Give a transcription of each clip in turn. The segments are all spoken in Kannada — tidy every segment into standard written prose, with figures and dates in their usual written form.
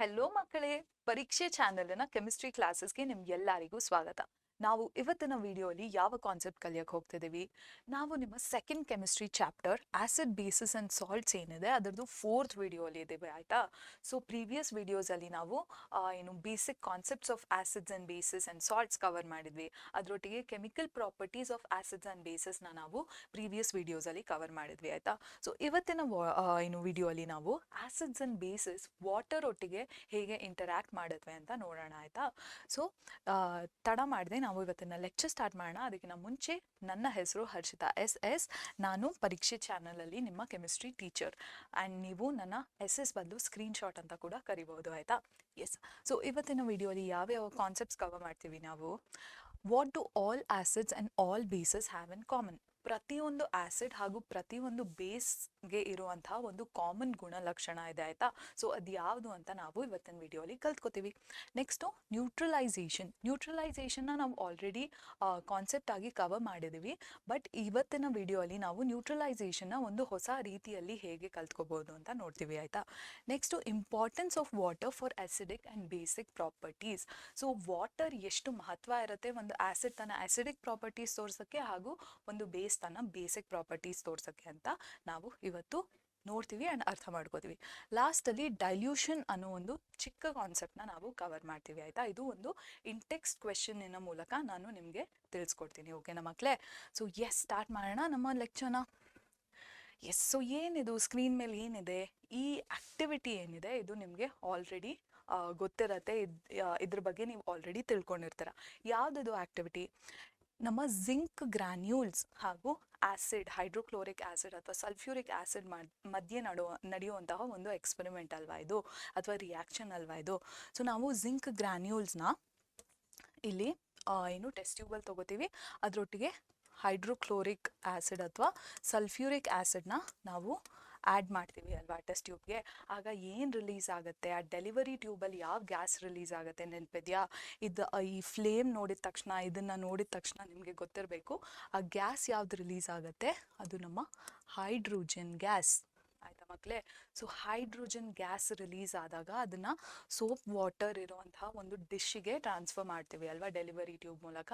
ಹೆಲೋ ಮಕ್ಕಳೇ, ಪರೀಕ್ಷೆ ಚಾನೆಲ್ನ ಕೆಮಿಸ್ಟ್ರಿ ಕ್ಲಾಸಸ್ಗೆ ನಿಮ್ಗೆಲ್ಲರಿಗೂ ಸ್ವಾಗತ. ನಾವು ಇವತ್ತಿನ ವಿಡಿಯೋಲಿ ಯಾವ ಕಾನ್ಸೆಪ್ಟ್ ಕಲಿಯಕ್ಕೆ ಹೋಗ್ತಿದ್ದೀವಿ? ನಾವು ನಿಮ್ಮ second chemistry chapter acid basis and salts ಏನಿದೆ ಅದರದ್ದು ಫೋರ್ತ್ ವಿಡಿಯೋಲಿ ಇದ್ದೀವಿ, ಆಯ್ತಾ? ಸೊ ಪ್ರೀವಿಯಸ್ ವಿಡಿಯೋಸಲ್ಲಿ ನಾವು ಏನು basic concepts of acids and bases and salts cover ಮಾಡಿದ್ವಿ. ಅದರೊಟ್ಟಿಗೆ chemical properties of acids and ಬೇಸಸ್ನ ನಾವು ಪ್ರೀವಿಯಸ್ ವಿಡಿಯೋಸಲ್ಲಿ ಕವರ್ ಮಾಡಿದ್ವಿ, ಆಯ್ತಾ? ಸೊ ಇವತ್ತಿನ ಏನು ವಿಡಿಯೋಲಿ ನಾವು ಆಸಿಡ್ಸ್ ಅಂಡ್ ಬೇಸಸ್ ವಾಟರ್ ಒಟ್ಟಿಗೆ ಹೇಗೆ ಇಂಟರ್ಯಾಕ್ಟ್ ಮಾಡುತ್ತವೆ ಅಂತ ನೋಡೋಣ, ಆಯ್ತಾ? ಸೊ ತಡ ಮಾಡದೆ ನಾವು ಇವತ್ತಿನ ಲೆಕ್ಚರ್ ಸ್ಟಾರ್ಟ್ ಮಾಡೋಣ. ಅದಕ್ಕಿಂತ ಮುಂಚೆ ನನ್ನ ಹೆಸರು ಹರ್ಷಿತಾ ಎಸ್. ನಾನು ಪರೀಕ್ಷೆ ಚಾನಲಲ್ಲಿ ನಿಮ್ಮ ಕೆಮಿಸ್ಟ್ರಿ ಟೀಚರ್. ಆ್ಯಂಡ್ ನೀವು ನನ್ನ ಎಸ್ ಬದಲು ಸ್ಕ್ರೀನ್ಶಾಟ್ ಅಂತ ಕೂಡ ಕರಿಬಹುದು, ಆಯಿತಾ? ಎಸ್. ಸೊ ಇವತ್ತಿನ ವಿಡಿಯೋಲಿ ಯಾವ್ಯಾವ ಕಾನ್ಸೆಪ್ಟ್ಸ್ ಕವರ್ ಮಾಡ್ತೀವಿ ನಾವು? What do all acids and all bases have in common? ಪ್ರತಿಯೊಂದು ಆಸಿಡ್ ಹಾಗೂ ಪ್ರತಿಯೊಂದು ಬೇಸ್ಗೆ ಇರುವಂತಹ ಒಂದು ಕಾಮನ್ ಗುಣಲಕ್ಷಣ ಇದೆ, ಆಯಿತಾ? ಸೊ ಅದು ಯಾವುದು ಅಂತ ನಾವು ಇವತ್ತಿನ ವಿಡಿಯೋಲಿ ಕಲ್ತ್ಕೋತೀವಿ. ನೆಕ್ಸ್ಟು ನ್ಯೂಟ್ರಲೈಸೇಷನ್ನ ನಾವು ಆಲ್ರೆಡಿ ಕಾನ್ಸೆಪ್ಟ್ ಆಗಿ ಕವರ್ ಮಾಡಿದ್ದೀವಿ. ಬಟ್ ಇವತ್ತಿನ ವಿಡಿಯೋಲಿ ನಾವು ನ್ಯೂಟ್ರಲೈಸೇಷನ್ನ ಒಂದು ಹೊಸ ರೀತಿಯಲ್ಲಿ ಹೇಗೆ ಕಲ್ತ್ಕೋಬೋದು ಅಂತ ನೋಡ್ತೀವಿ, ಆಯಿತಾ? Next importance of water for acidic and basic properties. So water ಎಷ್ಟು ಮಹತ್ವ ಇರುತ್ತೆ ಒಂದು ಆಸಿಡ್ ತನ್ನ ಆಸಿಡಿಕ್ ಪ್ರಾಪರ್ಟೀಸ್ ತೋರ್ಸೋಕ್ಕೆ ಹಾಗೂ ಒಂದು ಬೇಸ್ ತನ್ನ ಬೇಸಿಕ್ ಪ್ರಾಪರ್ಟೀಸ್ ತೋರ್ಸೋಕ್ಕೆ ಅಂತ ನಾವು ಇವತ್ತು ನೋಡ್ತೀವಿ ಆ್ಯಂಡ್ ಅರ್ಥ ಮಾಡ್ಕೋತೀವಿ. ಲಾಸ್ಟಲ್ಲಿ ಡೈಲ್ಯೂಷನ್ ಅನ್ನೋ ಒಂದು ಚಿಕ್ಕ ಕಾನ್ಸೆಪ್ಟ್ನ ನಾವು ಕವರ್ ಮಾಡ್ತೀವಿ, ಆಯಿತಾ? ಇದು ಒಂದು ಇಂಟೆಕ್ಸ್ಟ್ ಕ್ವೆಶನ್ನಿನ ಮೂಲಕ ನಾನು ನಿಮಗೆ ತಿಳಿಸ್ಕೊಡ್ತೀನಿ, ಓಕೆನಾ ಮಕ್ಕಳೇ? ಸೊ ಸ್ಟಾರ್ಟ್ ಮಾಡೋಣ ನಮ್ಮ ಲೆಕ್ಚರ್ನ. ಸೊ ಏನಿದು ಸ್ಕ್ರೀನ್ ಮೇಲೆ ಏನಿದೆ, ಈ ಆಕ್ಟಿವಿಟಿ ಏನಿದೆ ಇದು ನಿಮಗೆ ಆಲ್ರೆಡಿ ಗೊತ್ತಿರತ್ತೆ. ಇದ್ರ ಬಗ್ಗೆ ನೀವು ಆಲ್ರೆಡಿ ತಿಳ್ಕೊಂಡಿರ್ತೀರ. ಯಾವುದಿದು ಆಕ್ಟಿವಿಟಿ? ನಮ್ಮ ಜಿಂಕ್ ಗ್ರಾನ್ಯೂಲ್ಸ್ ಹಾಗೂ ಆಸಿಡ್, ಹೈಡ್ರೋಕ್ಲೋರಿಕ್ ಆಸಿಡ್ ಅಥವಾ ಸಲ್ಫ್ಯೂರಿಕ್ ಆಸಿಡ್ ಮಧ್ಯೆ ನಡೆಯುವಂತಹ ಒಂದು ಎಕ್ಸ್ಪೆರಿಮೆಂಟ್ ಅಲ್ವಾ ಇದು, ಅಥವಾ ರಿಯಾಕ್ಷನ್ ಅಲ್ವಾ ಇದು? ಸೊ ನಾವು ಜಿಂಕ್ ಗ್ರಾನ್ಯೂಲ್ಸ್ನ ಇಲ್ಲಿ ಏನು ಟೆಸ್ಟ್ ಟ್ಯೂಬಲ್ಲಿ ತೊಗೋತೀವಿ. ಅದರೊಟ್ಟಿಗೆ ಹೈಡ್ರೋಕ್ಲೋರಿಕ್ ಆಸಿಡ್ ಅಥವಾ ಸಲ್ಫ್ಯೂರಿಕ್ ಆಸಿಡ್ನ ನಾವು ಆ್ಯಡ್ ಮಾಡ್ತೀವಿ ಅಲ್ವಾ ಟೆಸ್ಟ್ ಟ್ಯೂಬ್ಗೆ. ಆಗ ಏನು ರಿಲೀಸ್ ಆಗುತ್ತೆ? ಆ ಡೆಲಿವರಿ ಟ್ಯೂಬಲ್ಲಿ ಯಾವ ಗ್ಯಾಸ್ ರಿಲೀಸ್ ಆಗುತ್ತೆ ನೆನಪಿದೆಯಾ? ಈ ಫ್ಲೇಮ್ ನೋಡಿದ ತಕ್ಷಣ, ಇದನ್ನು ನೋಡಿದ ತಕ್ಷಣ ನಿಮಗೆ ಗೊತ್ತಿರಬೇಕು ಆ ಗ್ಯಾಸ್ ಯಾವ್ದು ರಿಲೀಸ್ ಆಗುತ್ತೆ, ಅದು ನಮ್ಮ ಹೈಡ್ರೋಜನ್ ಗ್ಯಾಸ್, ಆಯಿತಾ ಮಕ್ಕಳೇ? ಸೊ ಹೈಡ್ರೋಜನ್ ಗ್ಯಾಸ್ ರಿಲೀಸ್ ಆದಾಗ ಅದನ್ನು ಸೋಪ್ ವಾಟರ್ ಇರುವಂತಹ ಒಂದು ಡಿಶ್ಶಿಗೆ ಟ್ರಾನ್ಸ್ಫರ್ ಮಾಡ್ತೀವಿ ಅಲ್ವಾ ಡೆಲಿವರಿ ಟ್ಯೂಬ್ ಮೂಲಕ.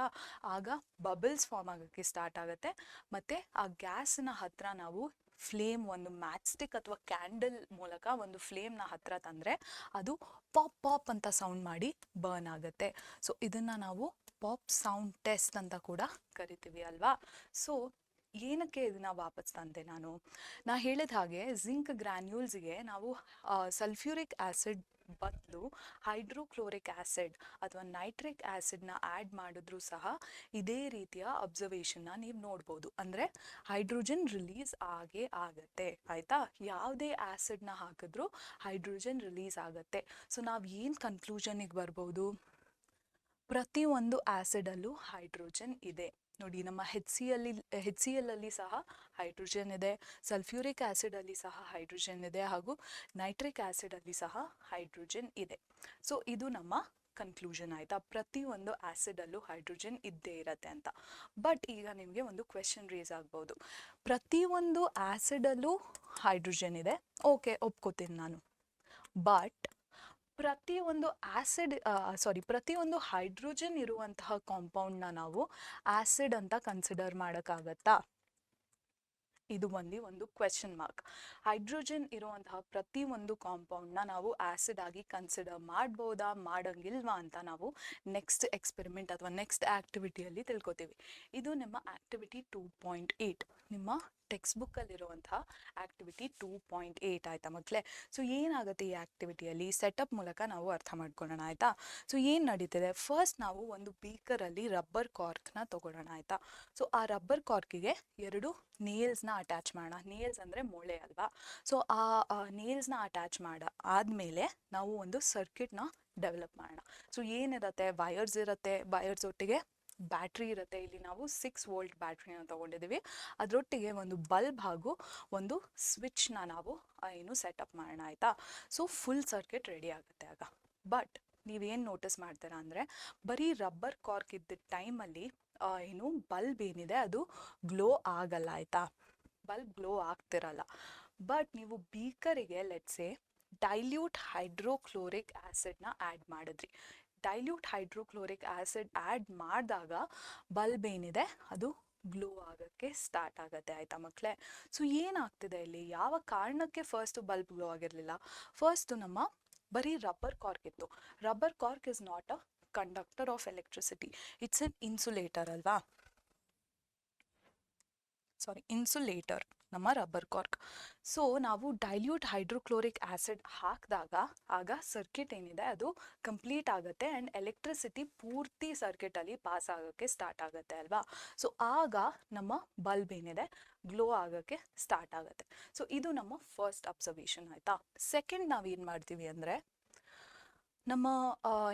ಆಗ ಬಬಲ್ಸ್ ಫಾರ್ಮ್ ಆಗೋಕ್ಕೆ ಸ್ಟಾರ್ಟ್ ಆಗುತ್ತೆ. ಮತ್ತು ಆ ಗ್ಯಾಸ್ನ ಹತ್ರ ನಾವು ಫ್ಲೇಮ್, ಒಂದು ಮ್ಯಾಚ್ ಸ್ಟಿಕ್ ಅಥವಾ ಕ್ಯಾಂಡಲ್ ಮೂಲಕ ಒಂದು ಫ್ಲೇಮ್ನ ಹತ್ರ ತಂದರೆ ಅದು ಪಾಪ್ ಪಾಪ್ ಅಂತ ಸೌಂಡ್ ಮಾಡಿ ಬರ್ನ್ ಆಗುತ್ತೆ. ಸೊ ಇದನ್ನು ನಾವು ಪಾಪ್ ಸೌಂಡ್ ಟೆಸ್ಟ್ ಅಂತ ಕೂಡ ಕರಿತೀವಿ ಅಲ್ವಾ? ಸೊ ಏನಕ್ಕೆ ಇದನ್ನ ವಾಪಸ್ ತಂದೆ ನಾ ಹೇಳಿದ ಹಾಗೆ ಜಿಂಕ್ ಗ್ರ್ಯಾನ್ಯೂಲ್ಸ್ಗೆ ನಾವು ಸಲ್ಫ್ಯೂರಿಕ್ ಆಸಿಡ್ ಬದಲು ಹೈಡ್ರೋಕ್ಲೋರಿಕ್ ಆಸಿಡ್ ಅಥವಾ ನೈಟ್ರಿಕ್ ಆಸಿಡ್ನ ಆ್ಯಡ್ ಮಾಡಿದ್ರೂ ಸಹ ಇದೇ ರೀತಿಯ ಅಬ್ಸರ್ವೇಷನ್ನ ನೀವು ನೋಡ್ಬೋದು. ಅಂದರೆ ಹೈಡ್ರೋಜನ್ ರಿಲೀಸ್ ಆಗೇ ಆಗತ್ತೆ, ಆಯಿತಾ? ಯಾವುದೇ ಆಸಿಡ್ನ ಹಾಕಿದ್ರೂ ಹೈಡ್ರೋಜನ್ ರಿಲೀಸ್ ಆಗತ್ತೆ. ಸೊ ನಾವು ಏನು ಕನ್ಕ್ಲೂಷನಿಗೆ ಬರ್ಬೋದು? ಪ್ರತಿಯೊಂದು ಆಸಿಡಲ್ಲೂ ಹೈಡ್ರೋಜನ್ ಇದೆ ನೋಡಿ. ನಮ್ಮ HCl ಅಲ್ಲಿ ಸಹ ಹೈಡ್ರೋಜನ್ ಇದೆ, ಸಲ್ಫ್ಯೂರಿಕ್ ಆಸಿಡಲ್ಲಿ ಸಹ ಹೈಡ್ರೋಜನ್ ಇದೆ, ಹಾಗೂ ನೈಟ್ರಿಕ್ ಆಸಿಡಲ್ಲಿ ಸಹ ಹೈಡ್ರೋಜನ್ ಇದೆ. ಸೊ ಇದು ನಮ್ಮ ಕನ್ಕ್ಲೂಷನ್, ಆಯಿತಾ? ಪ್ರತಿಯೊಂದು ಆಸಿಡಲ್ಲೂ ಹೈಡ್ರೋಜನ್ ಇದ್ದೇ ಇರತ್ತೆ ಅಂತ. ಬಟ್ ಈಗ ನಿಮಗೆ ಒಂದು ಕ್ವೆಶನ್ ರೇಸ್ ಆಗ್ಬೋದು, ಪ್ರತಿಯೊಂದು ಆಸಿಡಲ್ಲೂ ಹೈಡ್ರೋಜನ್ ಇದೆ, ಓಕೆ ಒಪ್ಕೋತೀನಿ ನಾನು. ಬಟ್ ಪ್ರತಿಯೊಂದು ಹೈಡ್ರೋಜನ್ ಇರುವಂತಹ ಕಾಂಪೌಂಡ್ನ ನಾವು ಆಸಿಡ್ ಅಂತ ಕನ್ಸಿಡರ್ ಮಾಡೋಕ್ಕಾಗತ್ತಾ? ಇದು ಒಂದು ಕ್ವೆಶನ್ ಮಾರ್ಕ್. ಹೈಡ್ರೋಜನ್ ಇರುವಂತಹ ಪ್ರತಿಯೊಂದು ಕಾಂಪೌಂಡ್ನ ನಾವು ಆಸಿಡ್ ಆಗಿ ಕನ್ಸಿಡರ್ ಮಾಡ್ಬೋದಾ, ಮಾಡಂಗಿಲ್ವಾ ಅಂತ ನಾವು ನೆಕ್ಸ್ಟ್ ಎಕ್ಸ್ಪೆರಿಮೆಂಟ್ ಅಥವಾ ನೆಕ್ಸ್ಟ್ ಆಕ್ಟಿವಿಟಿಯಲ್ಲಿ ತಿಳ್ಕೊತೀವಿ. ಇದು ನಿಮ್ಮ ಆಕ್ಟಿವಿಟಿ 2.8, ನಿಮ್ಮ ಟೆಕ್ಸ್ಟ್ ಬುಕ್ಕಲ್ಲಿರುವಂತಹ ಆಕ್ಟಿವಿಟಿ 2.8, ಆಯಿತಾ ಮಕ್ಕಳೇ? ಸೊ ಏನಾಗುತ್ತೆ ಈ ಆಕ್ಟಿವಿಟಿಯಲ್ಲಿ ಸೆಟಪ್ ಮೂಲಕ ನಾವು ಅರ್ಥ ಮಾಡ್ಕೊಳ್ಳೋಣ, ಆಯಿತಾ? ಸೊ ಏನು ನಡೀತಿದೆ, ಫಸ್ಟ್ ನಾವು ಒಂದು ಬೀಕರಲ್ಲಿ ರಬ್ಬರ್ ಕಾರ್ಕ್ನ ತಗೊಳ್ಳೋಣ, ಆಯಿತಾ? ಸೊ ಆ ರಬ್ಬರ್ ಕಾರ್ಕಿಗೆ 2 ನೇಲ್ಸ್ನ ಅಟ್ಯಾಚ್ ಮಾಡೋಣ. ನೇಲ್ಸ್ ಅಂದರೆ ಮೊಳೆ ಅಲ್ವಾ? ಸೊ ಆ ನೇಲ್ಸ್ನ ಅಟ್ಯಾಚ್ ಆದಮೇಲೆ ನಾವು ಒಂದು ಸರ್ಕ್ಯೂಟ್ನ ಡೆವಲಪ್ ಮಾಡೋಣ. ಸೊ ಏನಿರುತ್ತೆ, ವೈರ್ಸ್ ಇರುತ್ತೆ, ವೈರ್ಸ್ ಒಟ್ಟಿಗೆ ಬ್ಯಾಟ್ರಿ ಇರುತ್ತೆ. ಇಲ್ಲಿ ನಾವು 6 ವೋಲ್ಟ್ ಬ್ಯಾಟ್ರಿನ ತೊಗೊಂಡಿದ್ದೀವಿ. ಅದರೊಟ್ಟಿಗೆ ಒಂದು ಬಲ್ಬ್ ಹಾಗೂ ಒಂದು ಸ್ವಿಚ್ನ ನಾವು ಏನು ಸೆಟಪ್ ಮಾಡೋಣ, ಆಯಿತಾ? ಸೊ ಫುಲ್ ಸರ್ಕ್ಯೂಟ್ ರೆಡಿ ಆಗುತ್ತೆ ಆಗ. ಬಟ್ ನೀವೇನು ನೋಟಿಸ್ ಮಾಡ್ತೀರಾ ಅಂದರೆ, ಬರೀ ರಬ್ಬರ್ ಕಾರ್ಕ್ ಇದ್ದ ಟೈಮಲ್ಲಿ ಏನು ಬಲ್ಬ್ ಏನಿದೆ ಅದು ಗ್ಲೋ ಆಗಲ್ಲ, ಆಯಿತಾ? Bulb glow ಆಗ್ತಿರಲ್ಲ. ಬಟ್ ನೀವು ಬೀಕರಿಗೆ ಲೆಟ್ಸೆ ಡೈಲ್ಯೂಟ್ ಹೈಡ್ರೋಕ್ಲೋರಿಕ್ ಆ್ಯಸಿಡ್ನ ಆ್ಯಡ್ ಮಾಡಿದ್ರಿ. ಡೈಲ್ಯೂಟ್ ಹೈಡ್ರೋಕ್ಲೋರಿಕ್ ಆ್ಯಸಿಡ್ ಆ್ಯಡ್ ಮಾಡಿದಾಗ ಬಲ್ಬ್ ಏನಿದೆ ಅದು ಗ್ಲೋ ಆಗೋಕ್ಕೆ ಸ್ಟಾರ್ಟ್ ಆಗುತ್ತೆ, ಆಯಿತಾ ಮಕ್ಕಳೇ. ಸೊ ಏನಾಗ್ತಿದೆ ಇಲ್ಲಿ, ಯಾವ ಕಾರಣಕ್ಕೆ ಫಸ್ಟು ಬಲ್ಬ್ ಗ್ಲೋ ಆಗಿರಲಿಲ್ಲ? ಫಸ್ಟು ನಮ್ಮ ಬರೀ ರಬ್ಬರ್ ಕಾರ್ಕ್ ಇತ್ತು. Rubber cork is not a conductor of electricity, it's an insulator ಅಲ್ವಾ. ಇನ್ಸುಲೇಟರ್ ನಮ್ಮ ರಬ್ಬರ್ ಕಾರ್ಕ್. ಸೊ ನಾವು ಡೈಲ್ಯೂಟ್ ಹೈಡ್ರೋಕ್ಲೋರಿಕ್ ಆ್ಯಸಿಡ್ ಹಾಕಿದಾಗ ಆಗ ಸರ್ಕ್ಯೂಟ್ ಏನಿದೆ ಅದು ಕಂಪ್ಲೀಟ್ ಆಗುತ್ತೆ ಆ್ಯಂಡ್ ಎಲೆಕ್ಟ್ರಿಸಿಟಿ ಪೂರ್ತಿ ಸರ್ಕ್ಯೂಟಲ್ಲಿ ಪಾಸ್ ಆಗೋಕ್ಕೆ ಸ್ಟಾರ್ಟ್ ಆಗುತ್ತೆ ಅಲ್ವಾ. ಸೊ ಆಗ ನಮ್ಮ ಬಲ್ಬ್ ಏನಿದೆ ಗ್ಲೋ ಆಗೋಕ್ಕೆ ಸ್ಟಾರ್ಟ್ ಆಗುತ್ತೆ. ಸೊ ಇದು ನಮ್ಮ ಫಸ್ಟ್ ಅಬ್ಸರ್ವೇಷನ್, ಆಯಿತಾ. ಸೆಕೆಂಡ್ ನಾವೇನು ಮಾಡ್ತೀವಿ ಅಂದರೆ, ನಮ್ಮ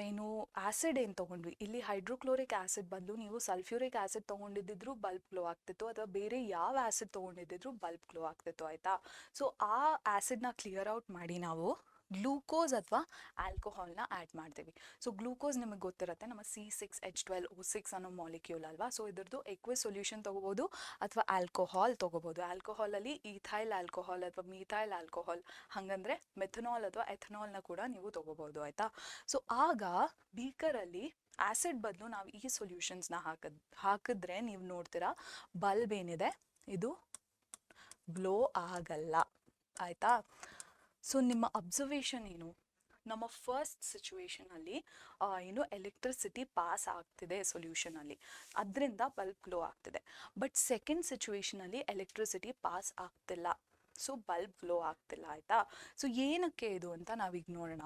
ಏನು ಆ್ಯಸಿಡ್ ಏನು ತೊಗೊಂಡ್ವಿ, ಇಲ್ಲಿ ಹೈಡ್ರೋಕ್ಲೋರಿಕ್ ಆ್ಯಸಿಡ್ ಬದಲು ನೀವು ಸಲ್ಫ್ಯೂರಿಕ್ ಆ್ಯಸಿಡ್ ತೊಗೊಂಡಿದ್ದಿದ್ರು ಬಲ್ಬ್ ಗ್ಲೋ ಆಗ್ತಿತ್ತು, ಅಥವಾ ಬೇರೆ ಯಾವ ಆ್ಯಸಿಡ್ ತೊಗೊಂಡಿದ್ದಿದ್ರು ಬಲ್ಬ್ ಗ್ಲೋ ಆಗ್ತಿತ್ತು, ಆಯಿತಾ. ಸೊ ಆ ಆ್ಯಸಿಡ್ನ ಕ್ಲಿಯರ್ ಔಟ್ ಮಾಡಿ ನಾವು ಗ್ಲೂಕೋಸ್ ಅಥವಾ ಆಲ್ಕೋಹಾಲ್ನ ಆ್ಯಡ್ ಮಾಡ್ತೀವಿ. ಸೊ ಗ್ಲೂಕೋಸ್ ನಿಮಗೆ ಗೊತ್ತಿರುತ್ತೆ, ನಮ್ಮ C6H12O6 ಅನ್ನೋ ಮಾಲಿಕ್ಯೂಲ್ ಅಲ್ವಾ. ಸೊ ಇದ್ರದ್ದು ಎಕ್ವೆಸ್ ಸೊಲ್ಯೂಷನ್ ತೊಗೋಬೋದು ಅಥವಾ ಆಲ್ಕೋಹಾಲ್ ತೊಗೋಬೋದು. ಆಲ್ಕೋಹಾಲಲ್ಲಿ ಈಥೈಲ್ ಆಲ್ಕೋಹಾಲ್ ಅಥವಾ ಮೀಥೈಲ್ ಆಲ್ಕೋಹಾಲ್, ಹಾಗಂದರೆ ಮೆಥನಾಲ್ ಅಥವಾ ಎಥನಾಲ್ನ ಕೂಡ ನೀವು ತೊಗೋಬೋದು, ಆಯಿತಾ. ಸೊ ಆಗ ಬೀಕರಲ್ಲಿ ಆ್ಯಸಿಡ್ ಬದಲು ನಾವು ಈ ಸೊಲ್ಯೂಷನ್ಸ್ನ ಹಾಕಿದ್ರೆ ನೀವು ನೋಡ್ತೀರಾ ಬಲ್ಬ್ ಏನಿದೆ ಇದು ಗ್ಲೋ ಆಗಲ್ಲ, ಆಯಿತಾ. ಸೊ ನಿಮ್ಮ ಅಬ್ಸರ್ವೇಷನ್ ಏನು, ನಮ್ಮ ಫಸ್ಟ್ ಸಿಚುವೇಷನಲ್ಲಿ ಏನು ಎಲೆಕ್ಟ್ರಿಸಿಟಿ ಪಾಸ್ ಆಗ್ತಿದೆ ಸೊಲ್ಯೂಷನಲ್ಲಿ, ಅದರಿಂದ ಬಲ್ಬ್ ಗ್ಲೋ ಆಗ್ತಿದೆ. ಬಟ್ ಸೆಕೆಂಡ್ ಸಿಚುವೇಷನಲ್ಲಿ ಎಲೆಕ್ಟ್ರಿಸಿಟಿ ಪಾಸ್ ಆಗ್ತಿಲ್ಲ, ಸೊ ಬಲ್ಬ್ ಗ್ಲೋ ಆಗ್ತಿಲ್ಲ, ಆಯಿತಾ. ಸೊ ಏನಕ್ಕೆ ಇದು ಅಂತ ನಾವೀಗ ನೋಡೋಣ.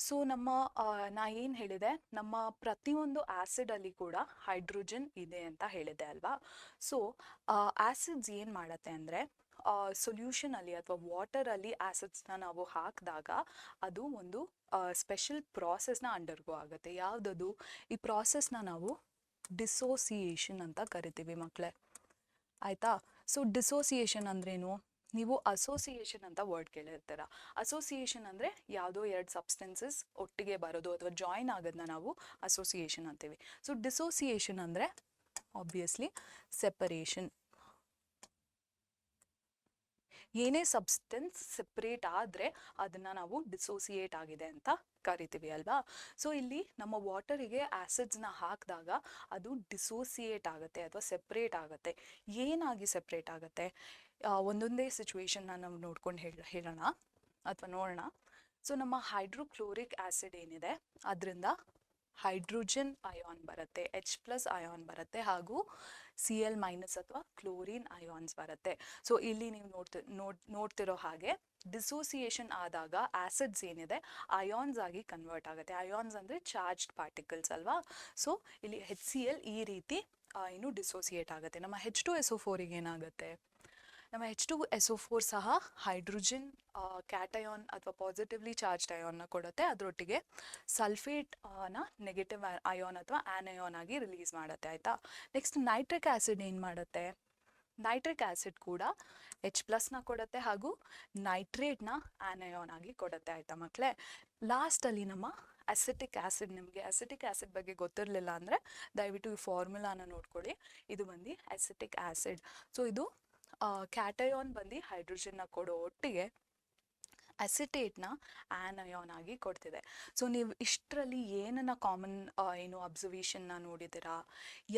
ಸೊ ನಮ್ಮ ನಾ ಏನು ಹೇಳಿದೆ, ನಮ್ಮ ಪ್ರತಿಯೊಂದು ಆ್ಯಸಿಡಲ್ಲಿ ಕೂಡ ಹೈಡ್ರೋಜನ್ ಇದೆ ಅಂತ ಹೇಳಿದೆ ಅಲ್ವಾ. ಸೊ ಆ್ಯಸಿಡ್ಸ್ ಏನು ಮಾಡುತ್ತೆ ಅಂದರೆ, ಸೊಲ್ಯೂಷನಲ್ಲಿ ಅಥವಾ ವಾಟರಲ್ಲಿ ಆ್ಯಸಿಡ್ಸ್ನ ನಾವು ಹಾಕಿದಾಗ ಅದು ಒಂದು ಸ್ಪೆಷಲ್ ಪ್ರಾಸೆಸ್ನ ಅಂಡರ್ಗೋ ಆಗುತ್ತೆ. ಯಾವುದದು? ಈ ಪ್ರಾಸೆಸ್ನ ನಾವು ಡಿಸೋಸಿಯೇಷನ್ ಅಂತ ಕರಿತೀವಿ ಮಕ್ಕಳೇ, ಆಯಿತಾ. ಸೊ ಡಿಸೋಸಿಯೇಷನ್ ಅಂದ್ರೇನು? ನೀವು ಅಸೋಸಿಯೇಷನ್ ಅಂತ ವರ್ಡ್ ಕೇಳಿರ್ತೀರ. ಅಸೋಸಿಯೇಷನ್ ಅಂದರೆ ಯಾವುದೋ ಎರಡು ಸಬ್ಸ್ಟೆನ್ಸಸ್ ಒಟ್ಟಿಗೆ ಬರೋದು ಅಥವಾ ಜಾಯಿನ್ ಆಗೋದನ್ನ ನಾವು ಅಸೋಸಿಯೇಷನ್ ಅಂತೀವಿ. ಸೊ ಡಿಸೋಸಿಯೇಷನ್ ಅಂದರೆ ಆಬ್ವಿಯಸ್ಲಿ ಸೆಪರೇಷನ್. ಏನೇ ಸಬ್ಸ್ಟೆನ್ಸ್ ಸೆಪ್ರೇಟ್ ಆದರೆ ಅದನ್ನು ನಾವು ಡಿಸೋಸಿಯೇಟ್ ಆಗಿದೆ ಅಂತ ಕರಿತೀವಿ ಅಲ್ವಾ. ಸೊ ಇಲ್ಲಿ ನಮ್ಮ ವಾಟರಿಗೆ ಆ್ಯಸಿಡ್ಸ್ನ ಹಾಕಿದಾಗ ಅದು ಡಿಸೋಸಿಯೇಟ್ ಆಗುತ್ತೆ ಅಥವಾ ಸೆಪ್ರೇಟ್ ಆಗುತ್ತೆ. ಏನಾಗಿ ಸೆಪ್ರೇಟ್ ಆಗುತ್ತೆ? ಒಂದೊಂದೇ ಸಿಚುವೇಶನ್ನ ನಾವು ನೋಡ್ಕೊಂಡು ಹೇಳೋಣ ಅಥವಾ ನೋಡೋಣ. ಸೊ ನಮ್ಮ ಹೈಡ್ರೋಕ್ಲೋರಿಕ್ ಆ್ಯಸಿಡ್ ಏನಿದೆ ಅದರಿಂದ ಹೈಡ್ರೋಜನ್ ಅಯಾನ್ ಬರುತ್ತೆ, H+ ಅಯಾನ್ ಬರುತ್ತೆ, ಹಾಗೂ Cl- ಅಥವಾ ಕ್ಲೋರಿನ್ ಅಯಾನ್ಸ್ ಬರುತ್ತೆ. ಸೊ ಇಲ್ಲಿ ನೀವು ನೋಡ್ತಿರೋ ಹಾಗೆ ಡಿಸೋಸಿಯೇಷನ್ ಆದಾಗ ಆ್ಯಸಿಡ್ಸ್ ಏನಿದೆ ಅಯಾನ್ಸ್ ಆಗಿ ಕನ್ವರ್ಟ್ ಆಗುತ್ತೆ. ಅಯಾನ್ಸ್ ಅಂದರೆ ಚಾರ್ಜ್ಡ್ ಪಾರ್ಟಿಕಲ್ಸ್ ಅಲ್ವಾ. ಸೊ ಇಲ್ಲಿ HCl ಈ ರೀತಿ ಏನು ಡಿಸೋಸಿಯೇಟ್ ಆಗುತ್ತೆ. ನಮ್ಮ H2SO4 ಏನಾಗುತ್ತೆ? ನಮ್ಮ H2SO4 ಸಹ ಹೈಡ್ರೋಜನ್ ಕ್ಯಾಟಯಾನ್ ಅಥವಾ ಪಾಸಿಟಿವ್ಲಿ ಚಾರ್ಜ್ಡ್ ಅಯಾನ್ನ ಕೊಡುತ್ತೆ, ಅದರೊಟ್ಟಿಗೆ ಸಲ್ಫೇಟ್ನ ನೆಗೆಟಿವ್ ಅಯಾನ್ ಅಥವಾ ಆ್ಯನಯಾನ್ ಆಗಿ ರಿಲೀಸ್ ಮಾಡುತ್ತೆ, ಆಯಿತಾ. ನೆಕ್ಸ್ಟ್ ನೈಟ್ರಿಕ್ ಆ್ಯಸಿಡ್ ಏನು ಮಾಡುತ್ತೆ? ನೈಟ್ರಿಕ್ ಆ್ಯಸಿಡ್ ಕೂಡ H+ನ ಕೊಡುತ್ತೆ ಹಾಗೂ ನೈಟ್ರೇಟ್ನ ಆ್ಯನಯಾನ್ ಆಗಿ ಕೊಡುತ್ತೆ, ಆಯಿತಾ ಮಕ್ಕಳೇ. ಲಾಸ್ಟಲ್ಲಿ ನಮ್ಮ ಅಸಿಟಿಕ್ ಆ್ಯಸಿಡ್. ನಿಮಗೆ ಅಸಿಟಿಕ್ ಆ್ಯಸಿಡ್ ಬಗ್ಗೆ ಗೊತ್ತಿರಲಿಲ್ಲ ಅಂದರೆ ದಯವಿಟ್ಟು ಈ ಫಾರ್ಮುಲಾನ ನೋಡ್ಕೊಳ್ಳಿ. ಇದು ಬಂದು ಅಸಿಟಿಕ್ ಆ್ಯಸಿಡ್. ಸೊ ಇದು ಕ್ಯಾಟಯಾನ್ ಬಂದು ಹೈಡ್ರೋಜನ್ನ ಕೊಡೋ ಒಟ್ಟಿಗೆ ಅಸಿಟೇಟ್ನ ಆ್ಯನಯಾನ್ ಆಗಿ ಕೊಡ್ತಿದೆ. ಸೊ ನೀವು ಇಷ್ಟರಲ್ಲಿ ಏನನ್ನ ಕಾಮನ್ ಏನು ಅಬ್ಸರ್ವೇಷನ್ನ ನೋಡಿದ್ದೀರಾ?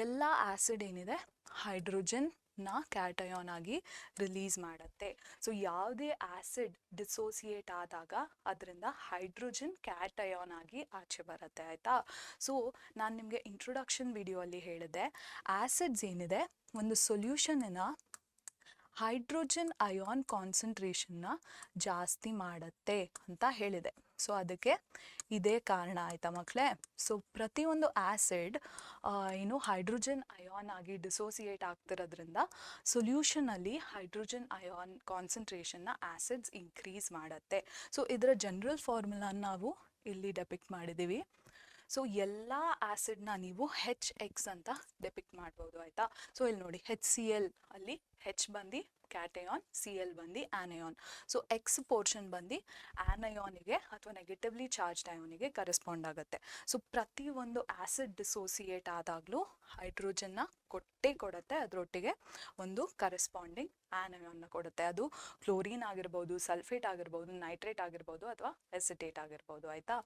ಎಲ್ಲ ಆ್ಯಸಿಡ್ ಏನಿದೆ ಹೈಡ್ರೋಜನ್ನ ಕ್ಯಾಟಯಾನ್ ಆಗಿ ರಿಲೀಸ್ ಮಾಡುತ್ತೆ. ಸೊ ಯಾವುದೇ ಆ್ಯಸಿಡ್ ಡಿಸೋಸಿಯೇಟ್ ಆದಾಗ ಅದರಿಂದ ಹೈಡ್ರೋಜನ್ ಕ್ಯಾಟಯಾನ್ ಆಗಿ ಆಚೆ ಬರುತ್ತೆ, ಆಯಿತಾ. ಸೊ ನಾನು ನಿಮಗೆ ಇಂಟ್ರೊಡಕ್ಷನ್ ವಿಡಿಯೋ ಅಲ್ಲಿ ಹೇಳಿದೆ, ಆ್ಯಸಿಡ್ಸ್ ಏನಿದೆ ಒಂದು ಸೊಲ್ಯೂಷನ್ನ ಹೈಡ್ರೋಜನ್ ಅಯಾನ್ ಕಾನ್ಸಂಟ್ರೇಷನ್ನ ಜಾಸ್ತಿ ಮಾಡುತ್ತೆ ಅಂತ ಹೇಳಿದೆ. ಸೊ ಅದಕ್ಕೆ ಇದೇ ಕಾರಣ, ಆಯಿತಾ ಮಕ್ಕಳೇ. ಸೊ ಪ್ರತಿಯೊಂದು ಆ್ಯಸಿಡ್ ಏನು ಹೈಡ್ರೋಜನ್ ಅಯಾನ್ ಆಗಿ ಡಿಸೋಸಿಯೇಟ್ ಆಗ್ತಿರೋದ್ರಿಂದ ಸೊಲ್ಯೂಷನಲ್ಲಿ ಹೈಡ್ರೋಜನ್ ಅಯಾನ್ ಕಾನ್ಸಂಟ್ರೇಷನ್ನ ಆ್ಯಸಿಡ್ಸ್ ಇನ್ಕ್ರೀಸ್ ಮಾಡುತ್ತೆ. ಸೊ ಇದರ ಜನರಲ್ ಫಾರ್ಮುಲಾನ ನಾವು ಇಲ್ಲಿ ಡೆಪಿಕ್ಟ್ ಮಾಡಿದ್ದೀವಿ. ಸೊ ಎಲ್ಲ ಆ್ಯಸಿಡ್ನ ನೀವು HX ಅಂತ ಡೆಪಿಕ್ಟ್ ಮಾಡ್ಬೋದು, ಆಯಿತಾ. ಸೊ ಇಲ್ಲಿ ನೋಡಿ HCl ಅಲ್ಲಿ H ಬಂದು ಕ್ಯಾಟಯಾನ್, Cl ಬಂದು ಆ್ಯನಯಾನ್. ಸೊ X ಪೋರ್ಷನ್ ಬಂದು ಆ್ಯನಯಾನಿಗೆ ಅಥವಾ ನೆಗೆಟಿವ್ಲಿ ಚಾರ್ಜ್ಡ್ ಅಯಾನಿಗೆ ಕರೆಸ್ಪಾಂಡ್ ಆಗುತ್ತೆ. ಸೊ ಪ್ರತಿಯೊಂದು ಆ್ಯಸಿಡ್ ಡಿಸೋಸಿಯೇಟ್ ಆದಾಗಲೂ ಹೈಡ್ರೋಜನ್ನ ಕೊಟ್ಟೇ ಕೊಡುತ್ತೆ, ಅದರೊಟ್ಟಿಗೆ ಒಂದು ಕರೆಸ್ಪಾಂಡಿಂಗ್ ಆನಯಾನ್ನ ಕೊಡುತ್ತೆ. ಅದು ಕ್ಲೋರಿನ್ ಆಗಿರ್ಬೋದು, ಸಲ್ಫೇಟ್ ಆಗಿರ್ಬೋದು, ನೈಟ್ರೇಟ್ ಆಗಿರ್ಬೋದು, ಅಥವಾ ಎಸಿಟೇಟ್ ಆಗಿರ್ಬೋದು. ಆಯಿತಾ?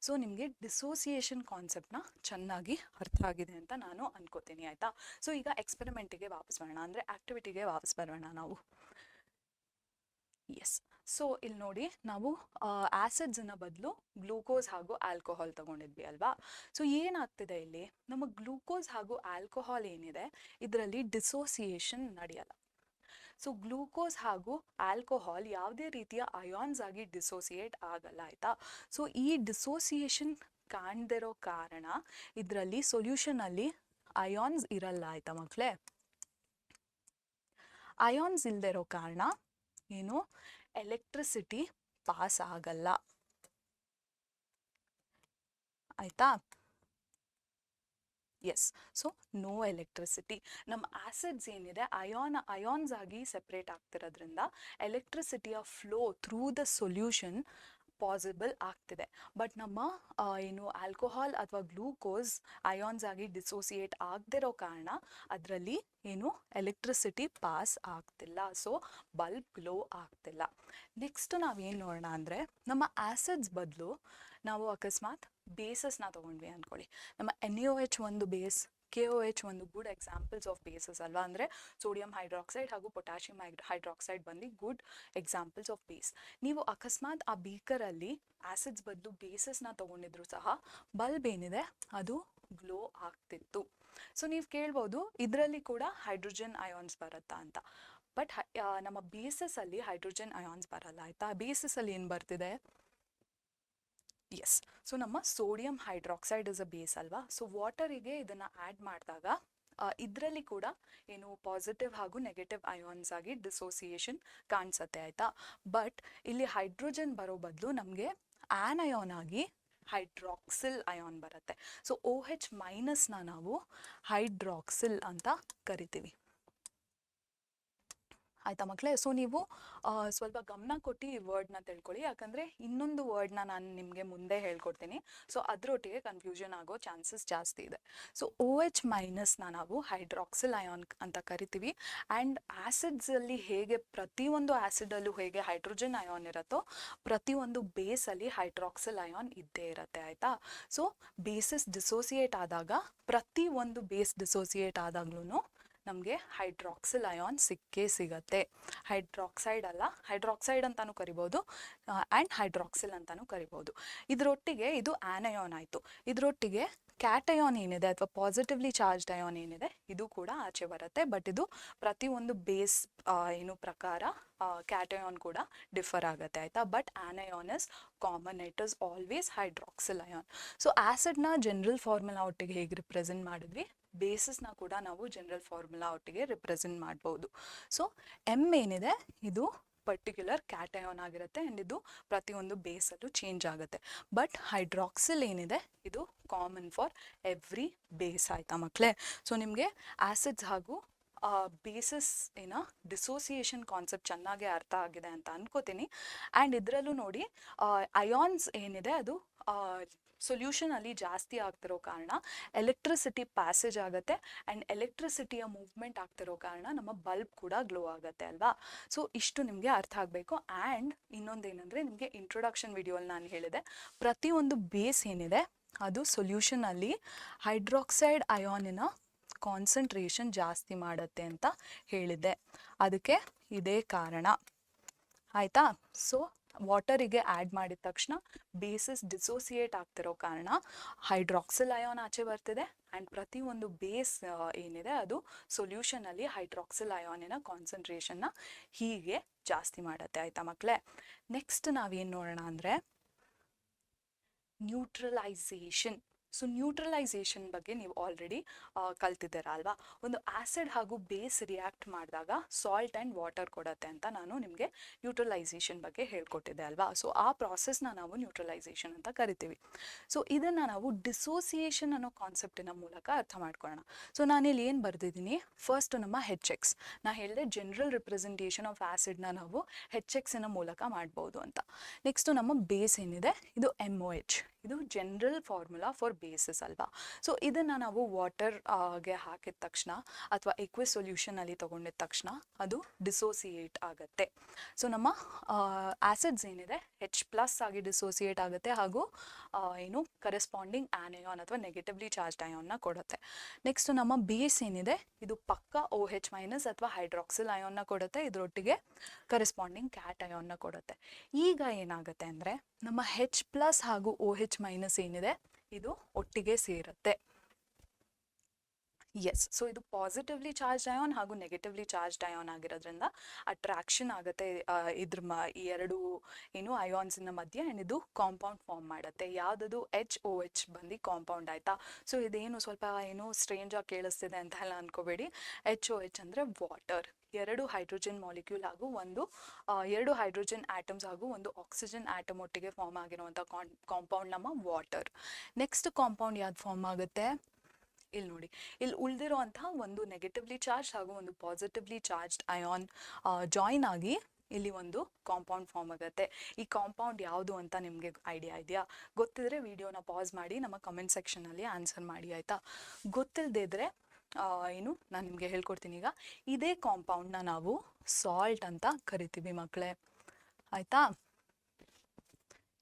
ಸೊ ನಿಮಗೆ ಡಿಸೋಸಿಯೇಷನ್ ಕಾನ್ಸೆಪ್ಟ್ನ ಚೆನ್ನಾಗಿ ಅರ್ಥ ಆಗಿದೆ ಅಂತ ನಾನು ಅನ್ಕೋತೀನಿ. ಆಯಿತಾ? ಸೊ ಈಗ ಎಕ್ಸ್ಪೆರಿಮೆಂಟಿಗೆ ವಾಪಸ್ ಬರೋಣ, ಅಂದರೆ ಆಕ್ಟಿವಿಟಿಗೆ ವಾಪಸ್ ಬರೋಣ ನಾವು. ಎಸ್. ಸೊ ಇಲ್ಲಿ ನೋಡಿ, ನಾವು ಆ್ಯಸಿಡ್ಸನ್ನ ಬದಲು ಗ್ಲೂಕೋಸ್ ಹಾಗೂ ಆಲ್ಕೋಹಾಲ್ ತಗೊಂಡಿದ್ವಿ ಅಲ್ವಾ? ಸೊ ಏನಾಗ್ತಿದೆ ಇಲ್ಲಿ, ನಮ್ಮ ಗ್ಲೂಕೋಸ್ ಹಾಗೂ ಆಲ್ಕೋಹಾಲ್ ಏನಿದೆ ಇದರಲ್ಲಿ ಡಿಸೋಸಿಯೇಷನ್ ನಡೆಯಲ್ಲ. ಸೊ ಗ್ಲೂಕೋಸ್ ಹಾಗೂ ಆಲ್ಕೋಹಾಲ್ ಯಾವುದೇ ರೀತಿಯ ಅಯಾನ್ಸ್ ಆಗಿ ಡಿಸೋಸಿಯೇಟ್ ಆಗಲ್ಲ. ಆಯಿತಾ? ಸೊ ಈ ಡಿಸೋಸಿಯೇಷನ್ ಕಾಣ್ದಿರೋ ಕಾರಣ ಇದರಲ್ಲಿ ಸೊಲ್ಯೂಷನಲ್ಲಿ ಅಯಾನ್ಸ್ ಇರಲ್ಲ. ಆಯಿತಾ ಮಕ್ಕಳೇ? ಅಯಾನ್ಸ್ ಇಲ್ಲದೆ ಇರೋ ಕಾರಣ ಏನು, ಎಲೆಕ್ಟ್ರಿಸಿಟಿ ಪಾಸ್ ಆಗಲ್ಲ. ಆಯ್ತಾ? ಎಸ್. So no electricity. ನಮ್ಮ ಆಸಿಡ್ಸ್ ಏನಿದೆ ಅಯಾನ್ಸ್ ಆಗಿ ಸೆಪ್ರೇಟ್ ಆಗ್ತಿರೋದ್ರಿಂದ ಎಲೆಕ್ಟ್ರಿಸಿಟಿಯ flow through the solution possible ಆಗ್ತಿದೆ. ಬಟ್ ನಮ್ಮ ಏನು ಆಲ್ಕೋಹಾಲ್ ಅಥವಾ ಗ್ಲೂಕೋಸ್ ಅಯಾನ್ಸ್ ಆಗಿ ಡಿಸೋಸಿಯೇಟ್ ಆಗದಿರೋ ಕಾರಣ ಅದರಲ್ಲಿ ಏನು ಎಲೆಕ್ಟ್ರಿಸಿಟಿ ಪಾಸ್ ಆಗ್ತಿಲ್ಲ. ಸೊ ಬಲ್ಬ್ ಗ್ಲೋ ಆಗ್ತಿಲ್ಲ. ನೆಕ್ಸ್ಟ್ ನಾವೇನು ನೋಡೋಣ ಅಂದರೆ, ನಮ್ಮ ಆಸಿಡ್ಸ್ ಬದಲು ನಾವು ಅಕಸ್ಮಾತ್ ಬೇಸಸ್ನ ತೊಗೊಂಡ್ವಿ ಅಂದ್ಕೊಳ್ಳಿ. ನಮ್ಮ NaOH ಒಂದು ಬೇಸ್, KOH ಒಂದು ಗುಡ್ ಎಕ್ಸಾಂಪಲ್ಸ್ ಆಫ್ ಬೇಸಸ್ ಅಲ್ವಾ? ಅಂದರೆ ಸೋಡಿಯಂ ಹೈಡ್ರಾಕ್ಸೈಡ್ ಹಾಗೂ ಪೊಟ್ಯಾಷಿಯಂ ಹೈಡ್ರಾಕ್ಸೈಡ್ ಬಂದು ಗುಡ್ ಎಕ್ಸಾಂಪಲ್ಸ್ ಆಫ್ ಬೇಸ್. ನೀವು ಅಕಸ್ಮಾತ್ ಆ ಬೀಕರಲ್ಲಿ ಆಸಿಡ್ಸ್ ಬದಲು ಬೇಸಸ್ನ ತೊಗೊಂಡಿದ್ರು ಸಹ ಬಲ್ಬ್ ಏನಿದೆ ಅದು ಗ್ಲೋ ಆಗ್ತಿತ್ತು. ಸೊ ನೀವು ಕೇಳ್ಬೋದು ಇದರಲ್ಲಿ ಕೂಡ ಹೈಡ್ರೋಜನ್ ಅಯಾನ್ಸ್ ಬರುತ್ತಾ ಅಂತ. ಬಟ್ ನಮ್ಮ ಬೇಸಸಲ್ಲಿ ಹೈಡ್ರೋಜನ್ ಅಯಾನ್ಸ್ ಬರಲ್ಲ. ಆಯಿತಾ? ಬೇಸಸಲ್ಲಿ ಏನು ಬರ್ತಿದೆ? ಎಸ್. ಸೊ ನಮ್ಮ sodium hydroxide is a base ಅಲ್ವಾ? ಸೊ ವಾಟರಿಗೆ ಇದನ್ನು ಆ್ಯಡ್ ಮಾಡಿದಾಗ ಇದರಲ್ಲಿ ಕೂಡ ಏನು ಪಾಸಿಟಿವ್ ಹಾಗೂ ನೆಗೆಟಿವ್ ಅಯಾನ್ಸ್ ಆಗಿ ಡಿಸೋಸಿಯೇಷನ್ ಕಾಣಿಸುತ್ತೆ. ಆಯಿತಾ? ಬಟ್ ಇಲ್ಲಿ ಹೈಡ್ರೋಜನ್ ಬರೋ ಬದಲು ನಮಗೆ ಆನಯಾನ್ ಆಗಿ ಹೈಡ್ರಾಕ್ಸಿಲ್ ಅಯಾನ್ ಬರುತ್ತೆ. ಸೊ OH ಮೈನಸ್ನ ನಾವು ಹೈಡ್ರಾಕ್ಸಿಲ್ ಅಂತ ಕರಿತೀವಿ. ಆಯಿತಾ ಮಕ್ಕಳೇ? ಸೊ ನೀವು ಸ್ವಲ್ಪ ಗಮನ ಕೊಟ್ಟು ಈ ವರ್ಡ್ನ ತಿಳ್ಕೊಳ್ಳಿ, ಯಾಕಂದರೆ ಇನ್ನೊಂದು ವರ್ಡ್ನ ನಾನು ನಿಮಗೆ ಮುಂದೆ ಹೇಳ್ಕೊಡ್ತೀನಿ. ಸೊ ಅದರೊಟ್ಟಿಗೆ ಕನ್ಫ್ಯೂಷನ್ ಆಗೋ ಚಾನ್ಸಸ್ ಜಾಸ್ತಿ ಇದೆ. ಸೊ OH ಮೈನಸ್ನ ನಾವು ಹೈಡ್ರಾಕ್ಸಿಲ್ ಅಯಾನ್ ಅಂತ ಕರಿತೀವಿ. ಆ್ಯಂಡ್ ಆ್ಯಸಿಡ್ಸಲ್ಲಿ ಹೇಗೆ ಪ್ರತಿಯೊಂದು ಆ್ಯಸಿಡಲ್ಲೂ ಹೇಗೆ ಹೈಡ್ರೋಜನ್ ಅಯಾನ್ ಇರುತ್ತೋ ಪ್ರತಿಯೊಂದು ಬೇಸಲ್ಲಿ ಹೈಡ್ರಾಕ್ಸಿಲ್ ಅಯಾನ್ ಇದ್ದೇ ಇರುತ್ತೆ. ಆಯಿತಾ? ಸೊ ಬೇಸಸ್ ಡಿಸೋಸಿಯೇಟ್ ಆದಾಗ, ಪ್ರತಿಯೊಂದು ಬೇಸ್ ಡಿಸೋಸಿಯೇಟ್ ಆದಾಗ್ಲೂ ನಮಗೆ ಹೈಡ್ರಾಕ್ಸಿಲ್ ಅಯಾನ್ ಸಿಕ್ಕೇ ಸಿಗತ್ತೆ. ಹೈಡ್ರಾಕ್ಸೈಡ್ ಅಲ್ಲ, ಹೈಡ್ರಾಕ್ಸೈಡ್ ಅಂತಾನು ಕರಿಬೋದು ಆ್ಯಂಡ್ ಹೈಡ್ರಾಕ್ಸಿಲ್ ಅಂತಾನು ಕರಿಬೋದು. ಇದರೊಟ್ಟಿಗೆ ಇದು ಆನಯಾನ್ ಆಯಿತು. ಇದರೊಟ್ಟಿಗೆ ಕ್ಯಾಟಯಾನ್ ಏನಿದೆ ಅಥವಾ ಪಾಸಿಟಿವ್ಲಿ ಚಾರ್ಜ್ಡ್ ಅಯಾನ್ ಏನಿದೆ ಇದು ಕೂಡ ಆಚೆ ಬರುತ್ತೆ. ಬಟ್ ಇದು ಪ್ರತಿಯೊಂದು ಬೇಸ್ ಏನು ಪ್ರಕಾರ ಕ್ಯಾಟಯಾನ್ ಕೂಡ ಡಿಫರ್ ಆಗುತ್ತೆ. ಆಯಿತಾ? But anion is common, it is always hydroxyl ion. So ಆ್ಯಸಿಡ್ನ ಜನರಲ್ ಫಾರ್ಮುಲಾ ಒಟ್ಟಿಗೆ ಹೇಗೆ ರಿಪ್ರೆಸೆಂಟ್ ಮಾಡಿದ್ವಿ, ಬೇಸಸ್ನ ಕೂಡ ನಾವು ಜನರಲ್ ಫಾರ್ಮುಲಾ ಒಟ್ಟಿಗೆ ರಿಪ್ರೆಸೆಂಟ್ ಮಾಡ್ಬೋದು. ಸೊ ಎಮ್ ಏನಿದೆ ಇದು ಪರ್ಟಿಕ್ಯುಲರ್ ಕ್ಯಾಟಯಾನ್ ಆಗಿರುತ್ತೆ ಆ್ಯಂಡ್ ಇದು ಪ್ರತಿಯೊಂದು ಬೇಸಲ್ಲೂ ಚೇಂಜ್ ಆಗುತ್ತೆ. ಬಟ್ ಹೈಡ್ರಾಕ್ಸಿಲ್ ಏನಿದೆ ಇದು ಕಾಮನ್ ಫಾರ್ ಎವ್ರಿ ಬೇಸ್. ಆಯಿತಾ ಮಕ್ಕಳೇ? ಸೊ ನಿಮಗೆ ಆ್ಯಸಿಡ್ಸ್ ಹಾಗೂ ಬೇಸಸ್ ಏನೋ ಡಿಸೋಸಿಯೇಷನ್ ಕಾನ್ಸೆಪ್ಟ್ ಚೆನ್ನಾಗೇ ಅರ್ಥ ಆಗಿದೆ ಅಂತ ಅನ್ಕೋತೀನಿ. ಆ್ಯಂಡ್ ಇದರಲ್ಲೂ ನೋಡಿ ಅಯಾನ್ಸ್ ಏನಿದೆ ಅದು ಸೊಲ್ಯೂಷನಲ್ಲಿ ಜಾಸ್ತಿ ಆಗ್ತಿರೋ ಕಾರಣ ಎಲೆಕ್ಟ್ರಿಸಿಟಿ ಪ್ಯಾಸೇಜ್ ಆಗುತ್ತೆ ಆ್ಯಂಡ್ ಎಲೆಕ್ಟ್ರಿಸಿಟಿಯ ಮೂವ್ಮೆಂಟ್ ಆಗ್ತಿರೋ ಕಾರಣ ನಮ್ಮ ಬಲ್ಬ್ ಕೂಡ ಗ್ಲೋ ಆಗುತ್ತೆ ಅಲ್ವಾ? ಸೊ ಇಷ್ಟು ನಿಮಗೆ ಅರ್ಥ ಆಗಬೇಕು. ಆ್ಯಂಡ್ ಇನ್ನೊಂದೇನೆಂದರೆ, ನಿಮಗೆ ಇಂಟ್ರೊಡಕ್ಷನ್ ವಿಡಿಯೋಲ್ಲಿ ನಾನು ಹೇಳಿದೆ ಪ್ರತಿಯೊಂದು ಬೇಸ್ ಏನಿದೆ ಅದು ಸೊಲ್ಯೂಷನಲ್ಲಿ ಹೈಡ್ರಾಕ್ಸೈಡ್ ಅಯಾನಿನ ಕಾನ್ಸಂಟ್ರೇಷನ್ ಜಾಸ್ತಿ ಮಾಡುತ್ತೆ ಅಂತ ಹೇಳಿದ್ದೆ. ಅದಕ್ಕೆ ಇದೇ ಕಾರಣ. ಆಯಿತಾ? ಸೊ ವಾಟರಿಗೆ ಆ್ಯಡ್ ಮಾಡಿದ ತಕ್ಷಣ ಬೇಸಸ್ ಡಿಸೋಸಿಯೇಟ್ ಆಗ್ತಿರೋ ಕಾರಣ ಹೈಡ್ರಾಕ್ಸಿಲ್ ಅಯಾನ್ ಆಚೆ ಬರ್ತಿದೆ ಆ್ಯಂಡ್ ಪ್ರತಿಯೊಂದು ಬೇಸ್ ಏನಿದೆ ಅದು ಸೊಲ್ಯೂಷನಲ್ಲಿ ಹೈಡ್ರಾಕ್ಸಿಲ್ ಅಯಾನಿನ ಕಾನ್ಸಂಟ್ರೇಷನ್ನ ಹೀಗೆ ಜಾಸ್ತಿ ಮಾಡುತ್ತೆ. ಆಯಿತಾ ಮಕ್ಕಳೇ? ನೆಕ್ಸ್ಟ್ ನಾವೇನು ನೋಡೋಣ ಅಂದರೆ ನ್ಯೂಟ್ರಲೈಸೇಷನ್. ಸೊ ನ್ಯೂಟ್ರಲೈಸೇಷನ್ ಬಗ್ಗೆ ನೀವು ಆಲ್ರೆಡಿ ಕಲ್ತಿದ್ದೀರ ಅಲ್ವಾ? ಒಂದು ಆ್ಯಸಿಡ್ ಹಾಗೂ ಬೇಸ್ ರಿಯಾಕ್ಟ್ ಮಾಡಿದಾಗ ಸಾಲ್ಟ್ ಆ್ಯಂಡ್ ವಾಟರ್ ಕೊಡುತ್ತೆ ಅಂತ ನಾನು ನಿಮಗೆ ನ್ಯೂಟ್ರಲೈಸೇಷನ್ ಬಗ್ಗೆ ಹೇಳ್ಕೊಟ್ಟಿದ್ದೆ ಅಲ್ವಾ? ಸೊ ಆ ಪ್ರಾಸೆಸ್ನ ನಾವು ನ್ಯೂಟ್ರಲೈಸೇಷನ್ ಅಂತ ಕರಿತೀವಿ. ಸೊ ಇದನ್ನು ನಾವು ಡಿಸೋಸಿಯೇಷನ್ ಅನ್ನೋ ಕಾನ್ಸೆಪ್ಟಿನ ಮೂಲಕ ಅರ್ಥ ಮಾಡ್ಕೊಳ್ಳೋಣ. ಸೊ ನಾನಿಲ್ಲಿ ಏನು ಬರೆದಿದ್ದೀನಿ, ಫಸ್ಟ್ ನಮ್ಮ HX. ನಾ ಹೇಳಿದೆ ಜನರಲ್ ರಿಪ್ರೆಸೆಂಟೇಷನ್ ಆಫ್ ಆ್ಯಸಿಡ್ನ ನಾವು HXನ ಮೂಲಕ ಮಾಡ್ಬೋದು ಅಂತ. ನೆಕ್ಸ್ಟು ನಮ್ಮ ಬೇಸ್ ಏನಿದೆ ಇದು MOH. ಇದು ಜನರಲ್ ಫಾರ್ಮುಲಾ ಫಾರ್ ಬೇಸಸ್ ಅಲ್ವಾ. ಸೊ ಇದನ್ನು ನಾವು ವಾಟರ್ಗೆ ಹಾಕಿದ ತಕ್ಷಣ ಅಥವಾ ಎಕ್ವಿಸ್ ಸೊಲ್ಯೂಷನಲ್ಲಿ ತೊಗೊಂಡಿದ ತಕ್ಷಣ ಅದು ಡಿಸೋಸಿಯೇಟ್ ಆಗುತ್ತೆ. ಸೊ ನಮ್ಮ ಆ್ಯಸಿಡ್ಸ್ ಏನಿದೆ H+ ಆಗಿ ಡಿಸೋಸಿಯೇಟ್ ಆಗುತ್ತೆ ಹಾಗೂ ಏನು ಕರೆಸ್ಪಾಂಡಿಂಗ್ ಆ್ಯನಿಯಾನ್ ಅಥವಾ ನೆಗೆಟಿವ್ಲಿ ಚಾರ್ಜ್ಡ್ ಅಯಾನ್ನ ಕೊಡುತ್ತೆ. ನೆಕ್ಸ್ಟ್ ನಮ್ಮ ಬೇಸ್ ಏನಿದೆ ಇದು ಪಕ್ಕ OH- ಅಥವಾ ಹೈಡ್ರಾಕ್ಸಿಲ್ ಅಯಾನ್ನ ಕೊಡುತ್ತೆ, ಇದರೊಟ್ಟಿಗೆ ಕರೆಸ್ಪಾಂಡಿಂಗ್ ಕ್ಯಾಟ್ ಅಯಾನ್ನ ಕೊಡುತ್ತೆ. ಈಗ ಏನಾಗುತ್ತೆ ಅಂದರೆ ನಮ್ಮ H+ ಹಾಗೂ OH- ಏನಿದೆ ಇದು ಒಟ್ಟಿಗೆ ಸೇರುತ್ತೆ. ಎಸ್, ಸೊ ಇದು ಪಾಸಿಟಿವ್ಲಿ ಚಾರ್ಜ್ಡ್ ಅಯಾನ್ ಹಾಗೂ ನೆಗೆಟಿವ್ಲಿ ಚಾರ್ಜ್ಡ್ ಅಯಾನ್ ಆಗಿರೋದ್ರಿಂದ ಅಟ್ರಾಕ್ಷನ್ ಆಗುತ್ತೆ ಈ ಎರಡು ಏನು ಅಯಾನ್ಸಿನ ಮಧ್ಯೆ, ಆ್ಯಂಡ್ ಇದು ಕಾಂಪೌಂಡ್ ಫಾರ್ಮ್ ಮಾಡುತ್ತೆ. ಯಾವುದದು HOH ಬಂದು ಕಾಂಪೌಂಡ್ ಆಯಿತಾ. ಸೊ ಇದೇನು ಸ್ವಲ್ಪ ಏನು ಸ್ಟ್ರೇಂಜ್ ಆಗಿ ಕೇಳಿಸ್ತಿದೆ ಅಂತ ಎಲ್ಲ ಅನ್ಕೋಬೇಡಿ. HOH ಅಂದರೆ ವಾಟರ್. ಎರಡು ಹೈಡ್ರೋಜನ್ ಮಾಲಿಕ್ಯೂಲ್ ಹಾಗೂ ಎರಡು ಹೈಡ್ರೋಜನ್ ಆಟಮ್ಸ್ ಹಾಗೂ ಒಂದು ಆಕ್ಸಿಜನ್ ಆಟಮ್ ಒಟ್ಟಿಗೆ ಫಾರ್ಮ್ ಆಗಿರುವಂಥ ಕಾಂಪೌಂಡ್ ನಮ್ಮ ವಾಟರ್. ನೆಕ್ಸ್ಟ್ ಕಾಂಪೌಂಡ್ ಯಾವ್ದು ಫಾರ್ಮ್ ಆಗುತ್ತೆ, ಇಲ್ಲಿ ನೋಡಿ, ಇಲ್ಲಿ ಉಳಿದಿರುವಂತಹ ಒಂದು ನೆಗೆಟಿವ್ಲಿ ಚಾರ್ಜ್ ಹಾಗೂ ಒಂದು ಪಾಸಿಟಿವ್ಲಿ ಚಾರ್ಜ್ಡ್ ಅಯಾನ್ ಜಾಯಿನ್ ಆಗಿ ಇಲ್ಲಿ ಒಂದು ಕಾಂಪೌಂಡ್ ಫಾರ್ಮ್ ಆಗುತ್ತೆ. ಈ ಕಾಂಪೌಂಡ್ ಯಾವುದು ಅಂತ ನಿಮಗೆ ಐಡಿಯಾ ಇದೆಯಾ? ಗೊತ್ತಿದ್ರೆ ವಿಡಿಯೋನ ಪಾಸ್ ಮಾಡಿ ನಮ್ಮ ಕಮೆಂಟ್ ಸೆಕ್ಷನಲ್ಲಿ ಆನ್ಸರ್ ಮಾಡಿ ಆಯಿತಾ. ಗೊತ್ತಿಲ್ಲದೇ ಇದ್ದರೆ ಏನು ನಾನು ನಿಮಗೆ ಹೇಳ್ಕೊಡ್ತೀನಿ. ಈಗ ಇದೇ ಕಾಂಪೌಂಡ್ನ ನಾವು ಸಾಲ್ಟ್ ಅಂತ ಕರಿತೀವಿ ಮಕ್ಕಳೇ, ಆಯಿತಾ.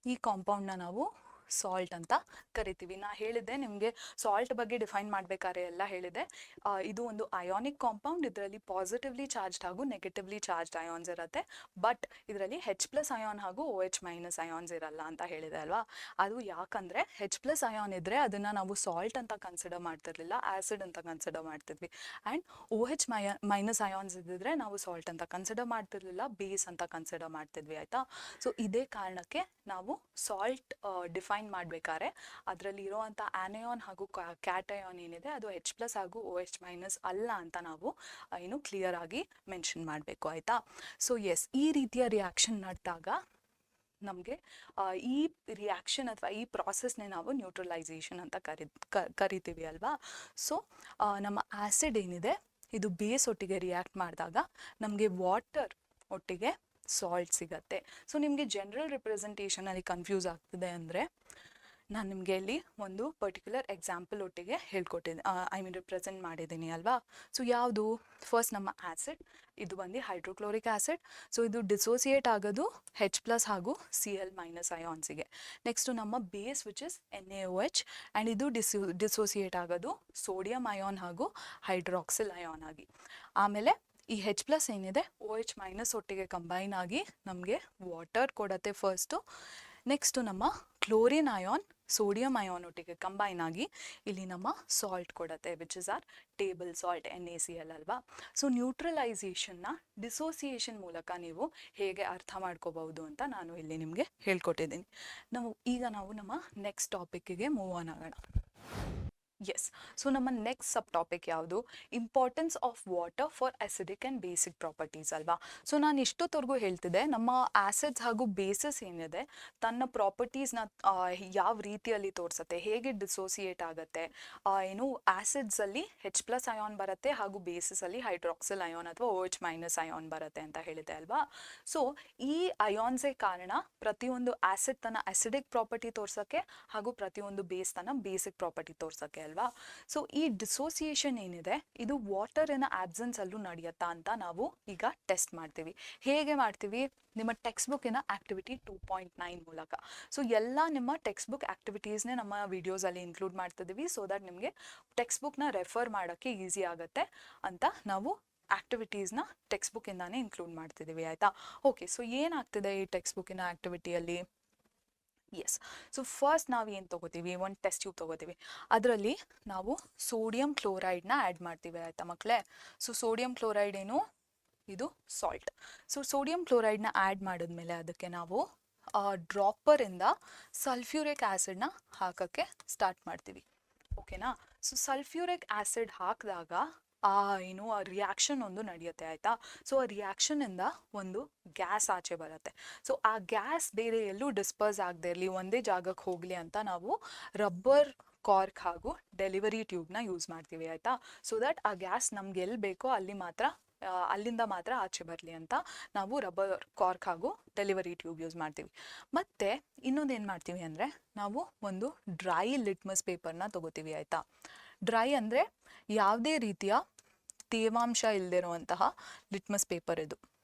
ಈ ಕಾಂಪೌಂಡ್ನ ನಾವು ಸಾಲ್ಟ್ ಅಂತ ಕರಿತೀವಿ. ನಾ ಹೇಳಿದ್ದೆ ನಿಮಗೆ ಸಾಲ್ಟ್ ಬಗ್ಗೆ ಡಿಫೈನ್ ಮಾಡಬೇಕಾದ್ರೆ ಎಲ್ಲ ಹೇಳಿದೆ. ಇದು ಒಂದು ಅಯಾನಿಕ್ ಕಾಂಪೌಂಡ್. ಇದರಲ್ಲಿ ಪಾಸಿಟಿವ್ಲಿ ಚಾರ್ಜ್ಡ್ ಹಾಗೂ ನೆಗೆಟಿವ್ಲಿ ಚಾರ್ಜ್ಡ್ ಅಯಾನ್ಸ್ ಇರುತ್ತೆ. ಬಟ್ ಇದರಲ್ಲಿ H+ ಅಯಾನ್ ಹಾಗೂ OH- ಅಯಾನ್ಸ್ ಇರಲ್ಲ ಅಂತ ಹೇಳಿದೆ ಅಲ್ವಾ. ಅದು ಯಾಕಂದರೆ H+ ಅಯಾನ್ ಇದ್ದರೆ ಅದನ್ನು ನಾವು ಸಾಲ್ಟ್ ಅಂತ ಕನ್ಸಿಡರ್ ಮಾಡ್ತಿರ್ಲಿಲ್ಲ, ಆ್ಯಸಿಡ್ ಅಂತ ಕನ್ಸಿಡರ್ ಮಾಡ್ತಿದ್ವಿ. ಆ್ಯಂಡ್ OH- ಅಯಾನ್ಸ್ ಇದ್ದಿದ್ರೆ ನಾವು ಸಾಲ್ಟ್ ಅಂತ ಕನ್ಸಿಡರ್ ಮಾಡ್ತಿರ್ಲಿಲ್ಲ, ಬೇಸ್ ಅಂತ ಕನ್ಸಿಡರ್ ಮಾಡ್ತಿದ್ವಿ ಆಯಿತಾ. ಸೊ ಇದೇ ಕಾರಣಕ್ಕೆ ನಾವು ಸಾಲ್ಟ್ ಡಿಫೈನ್ ಮಾಡಬೇಕಾದ್ರೆ ಅದರಲ್ಲಿ ಇರುವಂಥ ಆ್ಯನಿಯಾನ್ ಹಾಗೂ ಕ್ಯಾಟಯಾನ್ ಏನಿದೆ ಅದು H+ ಹಾಗೂ OH- ಅಲ್ಲ ಅಂತ ನಾವು ಏನು ಕ್ಲಿಯರ್ ಆಗಿ ಮೆನ್ಷನ್ ಮಾಡಬೇಕು ಆಯಿತಾ. ಸೊ ಎಸ್, ಈ ರೀತಿಯ ರಿಯಾಕ್ಷನ್ ನಡೆದಾಗ ನಮಗೆ ಈ ರಿಯಾಕ್ಷನ್ ಅಥವಾ ಈ ಪ್ರಾಸೆಸ್ನೇ ನಾವು ನ್ಯೂಟ್ರಲೈಸೇಷನ್ ಅಂತ ಕರಿತೀವಿ ಅಲ್ವಾ. ಸೊ ನಮ್ಮ ಆ್ಯಸಿಡ್ ಏನಿದೆ ಇದು ಬೇಸ್ ಒಟ್ಟಿಗೆ ರಿಯಾಕ್ಟ್ ಮಾಡಿದಾಗ ನಮಗೆ ವಾಟರ್ ಒಟ್ಟಿಗೆ ಸಾಲ್ಟ್ ಸಿಗತ್ತೆ. ಸೊ ನಿಮಗೆ ಜನರಲ್ ರಿಪ್ರೆಸೆಂಟೇಷನಲ್ಲಿ ಕನ್ಫ್ಯೂಸ್ ಆಗ್ತಿದೆ ಅಂದರೆ ನಾನು ನಿಮಗೆ ಇಲ್ಲಿ ಒಂದು ಪರ್ಟಿಕ್ಯುಲರ್ ಎಕ್ಸಾಂಪಲ್ ಒಟ್ಟಿಗೆ ಹೇಳ್ಕೊಟ್ಟಿದ್ದೆ, ರಿಪ್ರೆಸೆಂಟ್ ಮಾಡಿದ್ದೀನಿ ಅಲ್ವಾ. ಸೊ ಯಾವುದು, ಫಸ್ಟ್ ನಮ್ಮ ಆ್ಯಸಿಡ್ ಇದು ಬಂದು ಹೈಡ್ರೋಕ್ಲೋರಿಕ್ ಆ್ಯಸಿಡ್. ಸೊ ಇದು ಡಿಸೋಸಿಯೇಟ್ ಆಗೋದು H+ ಹಾಗೂ Cl- ಅಯಾನ್ಸಿಗೆ. ನೆಕ್ಸ್ಟು ನಮ್ಮ base which is NaOH, and ಇದು ಡಿಸೋಸಿಯೇಟ್ ಆಗೋದು ಸೋಡಿಯಂ ಅಯಾನ್ ಹಾಗೂ ಹೈಡ್ರಾಕ್ಸಿಲ್ ಅಯಾನ್ ಆಗಿ. ಆಮೇಲೆ ಈ H+ ಏನಿದೆ OH- ಒಟ್ಟಿಗೆ ಕಂಬೈನ್ ಆಗಿ ನಮಗೆ ವಾಟರ್ ಕೊಡುತ್ತೆ ಫಸ್ಟು. ನೆಕ್ಸ್ಟು ನಮ್ಮ ಕ್ಲೋರಿನ್ ಅಯಾನ್ ಸೋಡಿಯಂ ಅಯಾನ್ ಒಟ್ಟಿಗೆ ಕಂಬೈನ್ ಆಗಿ ಇಲ್ಲಿ ನಮ್ಮ ಸಾಲ್ಟ್ ಕೊಡುತ್ತೆ, which is our table salt NaCl ಅಲ್ವಾ. ಸೊ ನ್ಯೂಟ್ರಲೈಸೇಷನ್ನ ಡಿಸೋಸಿಯೇಷನ್ ಮೂಲಕ ನೀವು ಹೇಗೆ ಅರ್ಥ ಮಾಡ್ಕೋಬಹುದು ಅಂತ ನಾನು ಇಲ್ಲಿ ನಿಮಗೆ ಹೇಳ್ಕೊಟ್ಟಿದ್ದೀನಿ. ಈಗ ನಾವು ನಮ್ಮ ನೆಕ್ಸ್ಟ್ ಟಾಪಿಕ್ಕಿಗೆ ಮೂವ್ ಆನ್ ಆಗೋಣ. ಎಸ್, ಸೊ ನಮ್ಮ ನೆಕ್ಸ್ಟ್ ಸಬ್ ಟಾಪಿಕ್ ಯಾವುದು, importance of water for acidic and basic properties ಅಲ್ವಾ. ಸೊ ನಾನು ಇಷ್ಟೊತ್ತವರೆಗೂ ಹೇಳ್ತಿದ್ದೆ ನಮ್ಮ ಆ್ಯಸಿಡ್ಸ್ ಹಾಗೂ ಬೇಸಸ್ ಏನಿದೆ ತನ್ನ ಪ್ರಾಪರ್ಟೀಸ್ನ ಯಾವ ರೀತಿಯಲ್ಲಿ ತೋರಿಸುತ್ತೆ, ಹೇಗೆ ಡಿಸೋಸಿಯೇಟ್ ಆಗುತ್ತೆ. ಏನು ಆ್ಯಸಿಡ್ಸಲ್ಲಿ H+ ಅಯಾನ್ ಬರುತ್ತೆ ಹಾಗೂ ಬೇಸಸಲ್ಲಿ ಹೈಡ್ರಾಕ್ಸಿಲ್ ಅಯಾನ್ ಅಥವಾ OH- ಅಯಾನ್ ಬರುತ್ತೆ ಅಂತ ಹೇಳಿದೆ ಅಲ್ವಾ. ಸೊ ಈ ಅಯಾನ್ಸೇ ಕಾರಣ ಪ್ರತಿಯೊಂದು ಆ್ಯಸಿಡ್ ತನ್ನ ಅಸಿಡಿಕ್ ಪ್ರಾಪರ್ಟಿ ತೋರ್ಸೋಕ್ಕೆ ಹಾಗೂ ಪ್ರತಿಯೊಂದು ಬೇಸ್ ತನ್ನ ಬೇಸಿಕ್ ಪ್ರಾಪರ್ಟಿ ತೋರ್ಸೋಕ್ಕೆ ಅಲ್ವಾ. ಸೊ ಈ ಡಿಸೋಸಿಯೇಷನ್ ಏನಿದೆ ಇದು ವಾಟರಿನ ಆಬ್ಸೆನ್ಸ್ ಅಲ್ಲೂ ನಡೆಯುತ್ತಾ ಅಂತ ನಾವು ಈಗ ಟೆಸ್ಟ್ ಮಾಡ್ತೀವಿ. ಹೇಗೆ ಮಾಡ್ತೀವಿ, ನಿಮ್ಮ ಟೆಕ್ಸ್ಟ್ ಬುಕ್ಕಿನ ಆಕ್ಟಿವಿಟಿ 2.9 ಮೂಲಕ. ಸೊ ಎಲ್ಲ ನಿಮ್ಮ ಟೆಕ್ಸ್ಟ್ ಬುಕ್ ಆಕ್ಟಿವಿಟೀಸ್ನೇ ನಮ್ಮ ವಿಡಿಯೋಸಲ್ಲಿ ಇನ್ಕ್ಲೂಡ್ ಮಾಡ್ತಿದ್ದೀವಿ, ಸೊ ದಟ್ ನಿಮಗೆ ಟೆಕ್ಸ್ಟ್ ಬುಕ್ನ ರೆಫರ್ ಮಾಡೋಕ್ಕೆ ಈಸಿ ಆಗುತ್ತೆ ಅಂತ ನಾವು ಆಕ್ಟಿವಿಟೀಸ್ನ ಟೆಕ್ಸ್ಟ್ ಬುಕ್ಕಿಂದಾನೇ ಇನ್ಕ್ಲೂಡ್ ಮಾಡ್ತಿದ್ದೀವಿ ಆಯಿತಾ. ಓಕೆ, ಸೊ ಏನಾಗ್ತಿದೆ ಈ ಟೆಕ್ಸ್ಟ್ ಬುಕ್ಕಿನ ಆಕ್ಟಿವಿಟಿಯಲ್ಲಿ. ಎಸ್, ಸೊ ಫಸ್ಟ್ ನಾವು ಏನು ತೊಗೋತೀವಿ, ಒಂದು ಟೆಸ್ಟ್ ಟ್ಯೂಬ್ ತೊಗೋತೀವಿ. ಅದರಲ್ಲಿ ನಾವು ಸೋಡಿಯಂ ಕ್ಲೋರೈಡ್ನ ಆ್ಯಡ್ ಮಾಡ್ತೀವಿ ಆಯಿತಾ ಮಕ್ಕಳೇ. ಸೊ ಸೋಡಿಯಂ ಕ್ಲೋರೈಡ್ ಏನು, ಇದು ಸಾಲ್ಟ್. ಸೊ ಸೋಡಿಯಂ ಕ್ಲೋರೈಡ್ನ ಆ್ಯಡ್ ಮಾಡಿದ್ಮೇಲೆ ಅದಕ್ಕೆ ನಾವು ಡ್ರಾಪರಿಂದ ಸಲ್ಫ್ಯೂರಿಕ್ ಆ್ಯಸಿಡ್ನ ಹಾಕೋಕ್ಕೆ ಸ್ಟಾರ್ಟ್ ಮಾಡ್ತೀವಿ. ಓಕೆನಾ. ಸೊ ಸಲ್ಫ್ಯೂರಿಕ್ ಆ್ಯಸಿಡ್ ಹಾಕಿದಾಗ ಏನು ಆ ರಿಯಾಕ್ಷನ್ ಒಂದು ನಡೆಯುತ್ತೆ ಆಯಿತಾ. ಸೊ ಆ ರಿಯಾಕ್ಷನಿಂದ ಒಂದು ಗ್ಯಾಸ್ ಆಚೆ ಬರುತ್ತೆ. ಸೊ ಆ ಗ್ಯಾಸ್ ಬೇರೆ ಎಲ್ಲೂ ಡಿಸ್ಪರ್ಸ್ ಆಗದೆ ಇರಲಿ, ಒಂದೇ ಜಾಗಕ್ಕೆ ಹೋಗಲಿ ಅಂತ ನಾವು ರಬ್ಬರ್ ಕಾರ್ಕ್ ಹಾಗೂ ಡೆಲಿವರಿ ಟ್ಯೂಬ್ನ ಯೂಸ್ ಮಾಡ್ತೀವಿ ಆಯಿತಾ. ಸೊ ದಟ್ ಆ ಗ್ಯಾಸ್ ನಮ್ಗೆ ಎಲ್ಲಿ ಬೇಕೋ ಅಲ್ಲಿ ಮಾತ್ರ ಅಲ್ಲಿಂದ ಮಾತ್ರ ಆಚೆ ಬರಲಿ ಅಂತ ನಾವು ರಬ್ಬರ್ ಕಾರ್ಕ್ ಹಾಗೂ ಡೆಲಿವರಿ ಟ್ಯೂಬ್ ಯೂಸ್ ಮಾಡ್ತೀವಿ. ಮತ್ತು ಇನ್ನೊಂದು ಏನು ಮಾಡ್ತೀವಿ ಅಂದರೆ ನಾವು ಒಂದು ಡ್ರೈ ಲಿಟ್ಮಸ್ ಪೇಪರ್ನ ತೊಗೋತೀವಿ ಆಯಿತಾ. ಡ್ರೈ ಅಂದರೆ ಯಾವುದೇ ರೀತಿಯ ತೇವಾಂಶ ಇಲ್ಲದಿರುವಂತಹ ಲಿಟ್ಮಸ್ ಪೇಪರ್ ಇದು.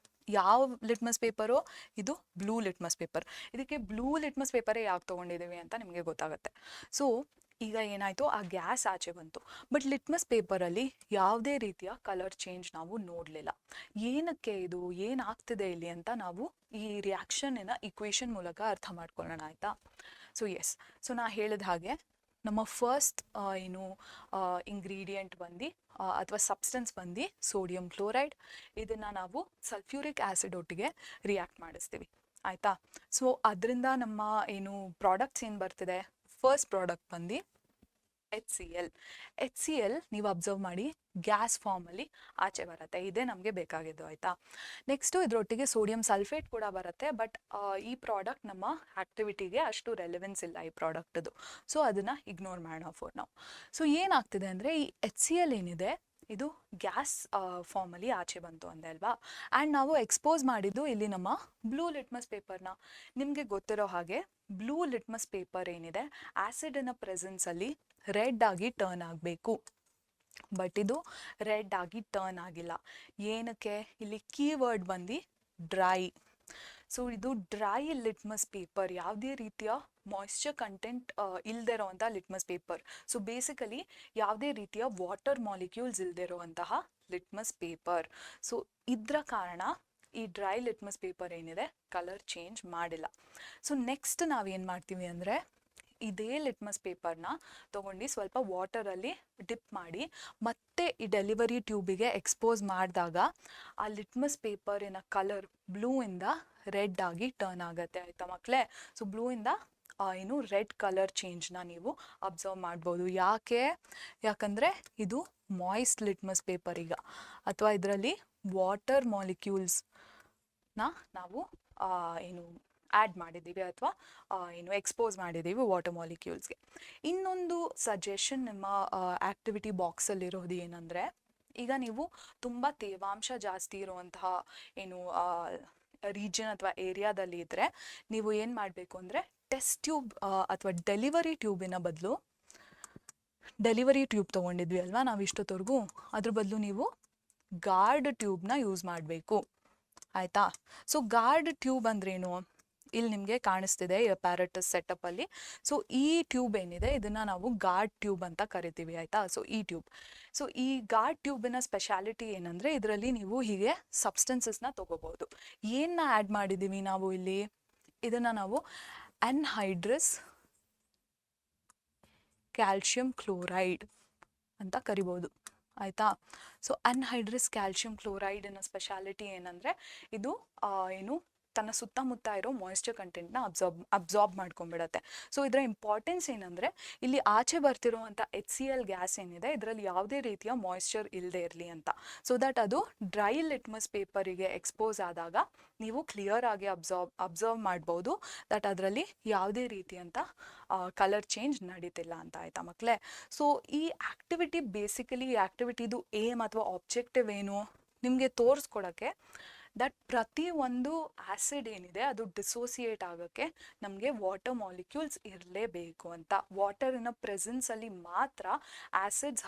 ಯಾವ ಲಿಟ್ಮಸ್ ಪೇಪರು? ಇದು ಬ್ಲೂ ಲಿಟ್ಮಸ್ ಪೇಪರ್. ಇದಕ್ಕೆ ಬ್ಲೂ ಲಿಟ್ಮಸ್ ಪೇಪರೇ ಯಾಕೆ ತೊಗೊಂಡಿದ್ದೀವಿ ಅಂತ ನಿಮಗೆ ಗೊತ್ತಾಗುತ್ತೆ. ಸೊ ಈಗ ಏನಾಯಿತು, ಆ ಗ್ಯಾಸ್ ಆಚೆ ಬಂತು, ಬಟ್ ಲಿಟ್ಮಸ್ ಪೇಪರಲ್ಲಿ ಯಾವುದೇ ರೀತಿಯ ಕಲರ್ ಚೇಂಜ್ ನಾವು ನೋಡಲಿಲ್ಲ. ಏನಕ್ಕೆ ಇದು ಏನಾಗ್ತಿದೆ ಇಲ್ಲಿ ಅಂತ ನಾವು ಈ ರಿಯಾಕ್ಷನ್ನ ಇಕ್ವೇಷನ್ ಮೂಲಕ ಅರ್ಥ ಮಾಡ್ಕೊಳ್ಳೋಣ ಆಯಿತಾ. ಸೊ ಎಸ್, ಸೊ ನಾ ಹೇಳಿದ ಹಾಗೆ ನಮ್ಮ ಫಸ್ಟ್ ಇಂಗ್ರೀಡಿಯೆಂಟ್ ಬಂದು ಅಥವಾ ಸಬ್ಸ್ಟೆನ್ಸ್ ಬಂದು ಸೋಡಿಯಂ ಕ್ಲೋರೈಡ್. ಇದನ್ನು ನಾವು ಸಲ್ಫ್ಯೂರಿಕ್ ಆ್ಯಸಿಡ್ ಒಟ್ಟಿಗೆ ರಿಯಾಕ್ಟ್ ಮಾಡಿಸ್ತೀವಿ ಆಯಿತಾ. ಸೊ ಅದರಿಂದ ನಮ್ಮ ಪ್ರಾಡಕ್ಟ್ಸ್ ಏನು ಬರ್ತಿದೆ, ಫಸ್ಟ್ ಪ್ರಾಡಕ್ಟ್ ಬಂದು HCl ನೀವು ಅಬ್ಸರ್ವ್ ಮಾಡಿ ಗ್ಯಾಸ್ ಫಾರ್ಮಲ್ಲಿ ಆಚೆ ಬರುತ್ತೆ. ಇದೇ ನಮಗೆ ಬೇಕಾಗಿದ್ದು ಆಯಿತಾ. ನೆಕ್ಸ್ಟು ಇದರೊಟ್ಟಿಗೆ ಸೋಡಿಯಂ ಸಲ್ಫೇಟ್ ಕೂಡ ಬರುತ್ತೆ, ಬಟ್ ಈ ಪ್ರಾಡಕ್ಟ್ ನಮ್ಮ ಆ್ಯಕ್ಟಿವಿಟಿಗೆ ಅಷ್ಟು ರೆಲೆವೆನ್ಸ್ ಇಲ್ಲ ಈ ಪ್ರಾಡಕ್ಟದು. ಸೊ ಅದನ್ನು ಇಗ್ನೋರ್ ಮಾಡೋಣ ಫಾರ್ ನಾವು. ಸೊ ಏನಾಗ್ತಿದೆ ಅಂದರೆ ಈ HCl ಏನಿದೆ ಇದು ಗ್ಯಾಸ್ ಫಾರ್ಮಲ್ಲಿ ಆಚೆ ಬಂತು ಅಂದೆ ಅಲ್ವಾ. ಆ್ಯಂಡ್ ನಾವು ಎಕ್ಸ್ಪೋಸ್ ಮಾಡಿದ್ದು ಇಲ್ಲಿ ನಮ್ಮ ಬ್ಲೂ ಲಿಟ್ಮಸ್ ಪೇಪರ್ನ. ನಿಮಗೆ ಗೊತ್ತಿರೋ ಹಾಗೆ ಬ್ಲೂ ಲಿಟ್ಮಸ್ ಪೇಪರ್ ಏನಿದೆ ಆ್ಯಸಿಡಿನ ಪ್ರೆಸೆನ್ಸಲ್ಲಿ ರೆಡ್ ಆಗಿ ಟರ್ನ್ ಆಗಬೇಕು, ಬಟ್ ಇದು ರೆಡ್ ಆಗಿ ಟರ್ನ್ ಆಗಿಲ್ಲ. ಏನಕ್ಕೆ? ಇಲ್ಲಿ ಕೀವರ್ಡ್ ಬಂದು ಡ್ರೈ. ಸೊ ಇದು ಡ್ರೈ ಲಿಟ್ಮಸ್ ಪೇಪರ್, ಯಾವುದೇ ರೀತಿಯ ಮಾಯ್ಶ್ಚರ್ ಕಂಟೆಂಟ್ ಇಲ್ಲದೆ ಇರೋವಂಥ ಲಿಟ್ಮಸ್ ಪೇಪರ್. ಸೊ ಬೇಸಿಕಲಿ ಯಾವುದೇ ರೀತಿಯ ವಾಟರ್ ಮಾಲಿಕ್ಯೂಲ್ಸ್ ಇಲ್ಲದೆ ಇರೋವಂತಹ ಲಿಟ್ಮಸ್ ಪೇಪರ್. ಸೊ ಇದರ ಕಾರಣ ಈ ಡ್ರೈ ಲಿಟ್ಮಸ್ ಪೇಪರ್ ಏನಿದೆ ಕಲರ್ ಚೇಂಜ್ ಮಾಡಿಲ್ಲ. ಸೊ ನೆಕ್ಸ್ಟ್ ನಾವೇನು ಮಾಡ್ತೀವಿ ಅಂದರೆ ಇದೇ ಲಿಟ್ಮಸ್ ಪೇಪರ್ನ ತೊಗೊಂಡು ಸ್ವಲ್ಪ ವಾಟರಲ್ಲಿ ಡಿಪ್ ಮಾಡಿ ಮತ್ತೆ ಈ ಡೆಲಿವರಿ ಟ್ಯೂಬಿಗೆ ಎಕ್ಸ್ಪೋಸ್ ಮಾಡಿದಾಗ ಆ ಲಿಟ್ಮಸ್ ಪೇಪರಿನ ಕಲರ್ ಬ್ಲೂಯಿಂದ ರೆಡ್ ಆಗಿ ಟರ್ನ್ ಆಗುತ್ತೆ ಆಯಿತಾ ಮಕ್ಕಳೇ. ಸೊ ಬ್ಲೂಯಿಂದ ರೆಡ್ ಕಲರ್ ಚೇಂಜ್ನ ನೀವು ಅಬ್ಸರ್ವ್ ಮಾಡ್ಬೋದು. ಯಾಕಂದರೆ ಇದು ಮಾಯ್ಸ್ಟ್ ಲಿಟ್ಮಸ್ ಪೇಪರ್ ಈಗ, ಅಥವಾ ಇದರಲ್ಲಿ ವಾಟರ್ ಮಾಲಿಕ್ಯೂಲ್ಸ್ನ ನಾವು ಆ್ಯಡ್ ಮಾಡಿದ್ದೀವಿ ಅಥವಾ ಎಕ್ಸ್ಪೋಸ್ ಮಾಡಿದ್ದೀವಿ ವಾಟರ್ ಮಾಲಿಕ್ಯೂಲ್ಸ್ಗೆ. ಇನ್ನೊಂದು ಸಜೆಷನ್ ನಿಮ್ಮ ಆ್ಯಕ್ಟಿವಿಟಿ ಬಾಕ್ಸಲ್ಲಿರೋದು ಏನಂದರೆ, ಈಗ ನೀವು ತುಂಬ ತೇವಾಂಶ ಜಾಸ್ತಿ ಇರುವಂತಹ ರೀಜನ್ ಅಥವಾ ಏರಿಯಾದಲ್ಲಿ ಇದ್ದರೆ ನೀವು ಏನು ಮಾಡಬೇಕು ಅಂದರೆ ಟೆಸ್ಟ್ ಟ್ಯೂಬ್ ಅಥವಾ ಡೆಲಿವರಿ ಟ್ಯೂಬಿನ ಬದಲು, ಡೆಲಿವರಿ ಟ್ಯೂಬ್ ತೊಗೊಂಡಿದ್ವಿ ಅಲ್ವಾ ನಾವು ಇಷ್ಟೊತ್ತವರೆಗೂ, ಅದ್ರ ಬದಲು ನೀವು ಗಾರ್ಡ್ ಟ್ಯೂಬ್ನ ಯೂಸ್ ಮಾಡಬೇಕು ಆಯಿತಾ. ಸೊ ಗಾರ್ಡ್ ಟ್ಯೂಬ್ ಅಂದ್ರೇನು? ಇಲ್ಲಿ ನಿಮಗೆ ಕಾಣಿಸ್ತಿದೆ ಪ್ಯಾರಟಸ್ ಸೆಟಪ್ಪಲ್ಲಿ. ಸೊ ಈ ಟ್ಯೂಬ್ ಏನಿದೆ ಇದನ್ನು ನಾವು ಗಾರ್ಡ್ ಟ್ಯೂಬ್ ಅಂತ ಕರಿತೀವಿ ಆಯಿತಾ. ಸೊ ಈ ಟ್ಯೂಬ್, ಸೊ ಈ ಗಾರ್ಡ್ ಟ್ಯೂಬಿನ ಸ್ಪೆಷಾಲಿಟಿ ಏನಂದರೆ ಇದರಲ್ಲಿ ನೀವು ಹೀಗೆ ಸಬ್ಸ್ಟೆನ್ಸಸ್ನ ತೊಗೋಬೋದು. ಏನನ್ನ ಆ್ಯಡ್ ಮಾಡಿದ್ದೀವಿ ನಾವು ಇಲ್ಲಿ? ಇದನ್ನು ನಾವು ಅನ್ಹೈಡ್ರಸ್ ಕ್ಯಾಲ್ಶಿಯಂ ಕ್ಲೋರೈಡ್ ಅಂತ ಕರಿಬೋದು ಆಯಿತಾ. ಸೊ ಅನ್ಹೈಡ್ರಸ್ ಕ್ಯಾಲ್ಶಿಯಂ ಕ್ಲೋರೈಡಿನ ಸ್ಪೆಷಾಲಿಟಿ ಏನಂದರೆ ಇದು ತನ್ನ ಸುತ್ತಮುತ್ತ ಇರೋ ಮಾಯ್ಶ್ಚರ್ ಕಂಟೆಂಟ್ನ ಅಬ್ಸಾರ್ಬ್ ಮಾಡ್ಕೊಂಡ್ಬಿಡತ್ತೆ. ಸೊ ಇದರ ಇಂಪಾರ್ಟೆನ್ಸ್ ಏನಂದರೆ ಇಲ್ಲಿ ಆಚೆ ಬರ್ತಿರೋವಂಥ HCl ಗ್ಯಾಸ್ ಏನಿದೆ ಇದರಲ್ಲಿ ಯಾವುದೇ ರೀತಿಯ ಮಾಯ್ಶ್ಚರ್ ಇಲ್ಲದೆ ಇರಲಿ ಅಂತ. ಸೊ ದಟ್ ಅದು ಡ್ರೈ ಲಿಟ್ಮಸ್ ಪೇಪರಿಗೆ ಎಕ್ಸ್ಪೋಸ್ ಆದಾಗ ನೀವು ಕ್ಲಿಯರ್ ಆಗಿ ಅಬ್ಸರ್ವ್ ಮಾಡ್ಬೋದು ದಟ್ ಅದರಲ್ಲಿ ಯಾವುದೇ ರೀತಿಯಂಥ ಕಲರ್ ಚೇಂಜ್ ನಡೀತಿಲ್ಲ ಅಂತ ಆಯಿತಾ ಮಕ್ಕಳೇ. ಸೊ ಈ ಆ್ಯಕ್ಟಿವಿಟಿ ಬೇಸಿಕಲಿ ಈ ಆ್ಯಕ್ಟಿವಿಟಿದು ಏಮ್ ಅಥವಾ ಆಬ್ಜೆಕ್ಟಿವ್ ಏನು ನಿಮಗೆ ತೋರಿಸ್ಕೊಡೋಕ್ಕೆ ದಟ್ ಪ್ರತಿ ಒಂದು ಆ್ಯಸಿಡ್ ಏನಿದೆ ಅದು ಡಿಸೋಸಿಯೇಟ್ ಆಗೋಕ್ಕೆ ನಮಗೆ ವಾಟರ್ ಮಾಲಿಕ್ಯೂಲ್ಸ್ ಇರಲೇಬೇಕು ಅಂತ. ವಾಟರಿನ ಪ್ರೆಸೆನ್ಸಲ್ಲಿ ಮಾತ್ರ ಆ್ಯಸಿಡ್ಸ್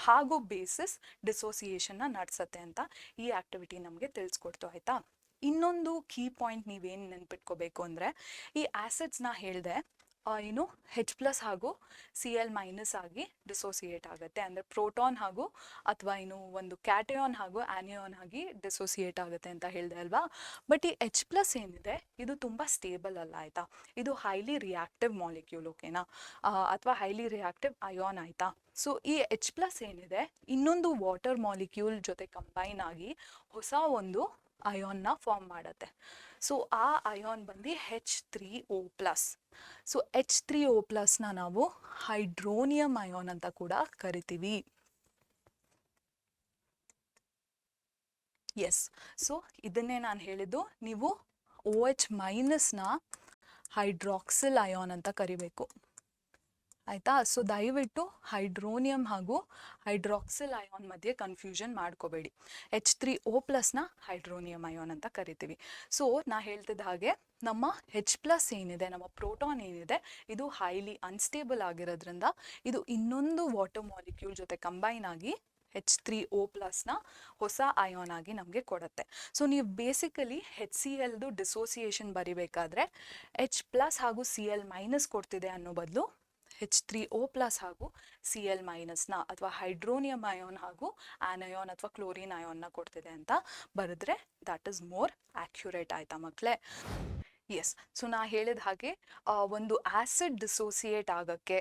ಹಾಗೂ ಬೇಸಿಸ್ ಡಿಸೋಸಿಯೇಷನ್ನ ನಡೆಸುತ್ತೆ ಅಂತ ಈ ಆ್ಯಕ್ಟಿವಿಟಿ ನಮಗೆ ತಿಳಿಸ್ಕೊಡ್ತು ಆಯಿತಾ. ಇನ್ನೊಂದು ಕೀ ಪಾಯಿಂಟ್ ನೀವೇನು ನೆನ್ಪಿಟ್ಕೋಬೇಕು ಅಂದರೆ ಈ ಆ್ಯಸಿಡ್ಸ್ನ ಹೇಳಿದೆ H+ ಹಾಗೂ Cl- ಆಗಿ ಡಿಸೋಸಿಯೇಟ್ ಆಗುತ್ತೆ. ಅಂದರೆ ಪ್ರೋಟಾನ್ ಹಾಗೂ ಅಥವಾ ಒಂದು ಕ್ಯಾಟಯಾನ್ ಹಾಗೂ ಆನಿಯಾನ್ ಆಗಿ ಡಿಸೋಸಿಯೇಟ್ ಆಗುತ್ತೆ ಅಂತ ಹೇಳಿದೆ ಅಲ್ವಾ. ಬಟ್ ಈ H+ ಏನಿದೆ ಇದು ತುಂಬ ಸ್ಟೇಬಲ್ ಅಲ್ಲ ಆಯಿತಾ. ಇದು ಹೈಲಿ ರಿಯಾಕ್ಟಿವ್ ಮಾಲಿಕ್ಯೂಲ್ ಓಕೆನಾ, ಅಥವಾ ಹೈಲಿ ರಿಯಾಕ್ಟಿವ್ ಅಯಾನ್ ಆಯಿತಾ. ಸೊ ಈ H+ ಏನಿದೆ ಇನ್ನೊಂದು ವಾಟರ್ ಮಾಲಿಕ್ಯೂಲ್ ಜೊತೆ ಕಂಬೈನ್ ಆಗಿ ಹೊಸ ಒಂದು ಅಯಾನ್ನ ಫಾರ್ಮ್ ಮಾಡುತ್ತೆ. ಸೊ ಆ ಅಯಾನ್ ಬಂದು H3O+. ಸೊ H3O+ನ ನಾವು ಹೈಡ್ರೋನಿಯಂ ಅಯಾನ್ ಅಂತ ಕೂಡ ಕರಿತೀವಿ. ಎಸ್, ಸೊ ಇದನ್ನೇ ನಾನು ಹೇಳಿದ್ದು, ನೀವು OH- ಹೈಡ್ರಾಕ್ಸಿಲ್ ಅಯಾನ್ ಅಂತ ಕರಿಬೇಕು. ಆಯಿತಾ. ಸೊ ದಯವಿಟ್ಟು ಹೈಡ್ರೋನಿಯಂ ಹಾಗೂ ಹೈಡ್ರಾಕ್ಸಿಲ್ ಅಯಾನ್ ಮಧ್ಯೆ ಕನ್ಫ್ಯೂಷನ್ ಮಾಡ್ಕೋಬೇಡಿ. H3O+ನ ಹೈಡ್ರೋನಿಯಂ ಅಯಾನ್ ಅಂತ ಕರಿತೀವಿ. ಸೊ ನಾ ಹೇಳ್ತಿದ್ದ ಹಾಗೆ ನಮ್ಮ H+ ಏನಿದೆ, ನಮ್ಮ ಪ್ರೋಟಾನ್ ಏನಿದೆ, ಇದು ಹೈಲಿ ಅನ್ಸ್ಟೇಬಲ್ ಆಗಿರೋದ್ರಿಂದ ಇದು ಇನ್ನೊಂದು ವಾಟರ್ ಮಾಲಿಕ್ಯೂಲ್ ಜೊತೆ ಕಂಬೈನ್ ಆಗಿ H3O+ನ ಹೊಸ ಅಯಾನ್ ಆಗಿ ನಮಗೆ ಕೊಡುತ್ತೆ. ಸೊ ನೀವು ಬೇಸಿಕಲಿ HClದು ಡಿಸೋಸಿಯೇಷನ್ ಬರಿಬೇಕಾದ್ರೆ H+ ಹಾಗೂ Cl- ಕೊಡ್ತಿದೆ ಅನ್ನೋ ಬದಲು H3O+ ಹಾಗೂ Cl- ಅಥವಾ ಹೈಡ್ರೋನಿಯಂ ಅಯಾನ್ ಹಾಗೂ ಆನಯಾನ್ ಅಥವಾ ಕ್ಲೋರಿನ್ ಅಯಾನ್ನ ಕೊಡ್ತಿದೆ ಅಂತ ಬರೆದ್ರೆ ದಟ್ ಇಸ್ ಮೋರ್ ಆಕ್ಯುರೇಟ್. ಆಯ್ತಾ ಮಕ್ಕಳೇ? ಎಸ್. ಸೊ ನಾ ಹೇಳಿದ ಹಾಗೆ ಒಂದು ಆ್ಯಸಿಡ್ ಡಿಸೋಸಿಯೇಟ್ ಆಗೋಕ್ಕೆ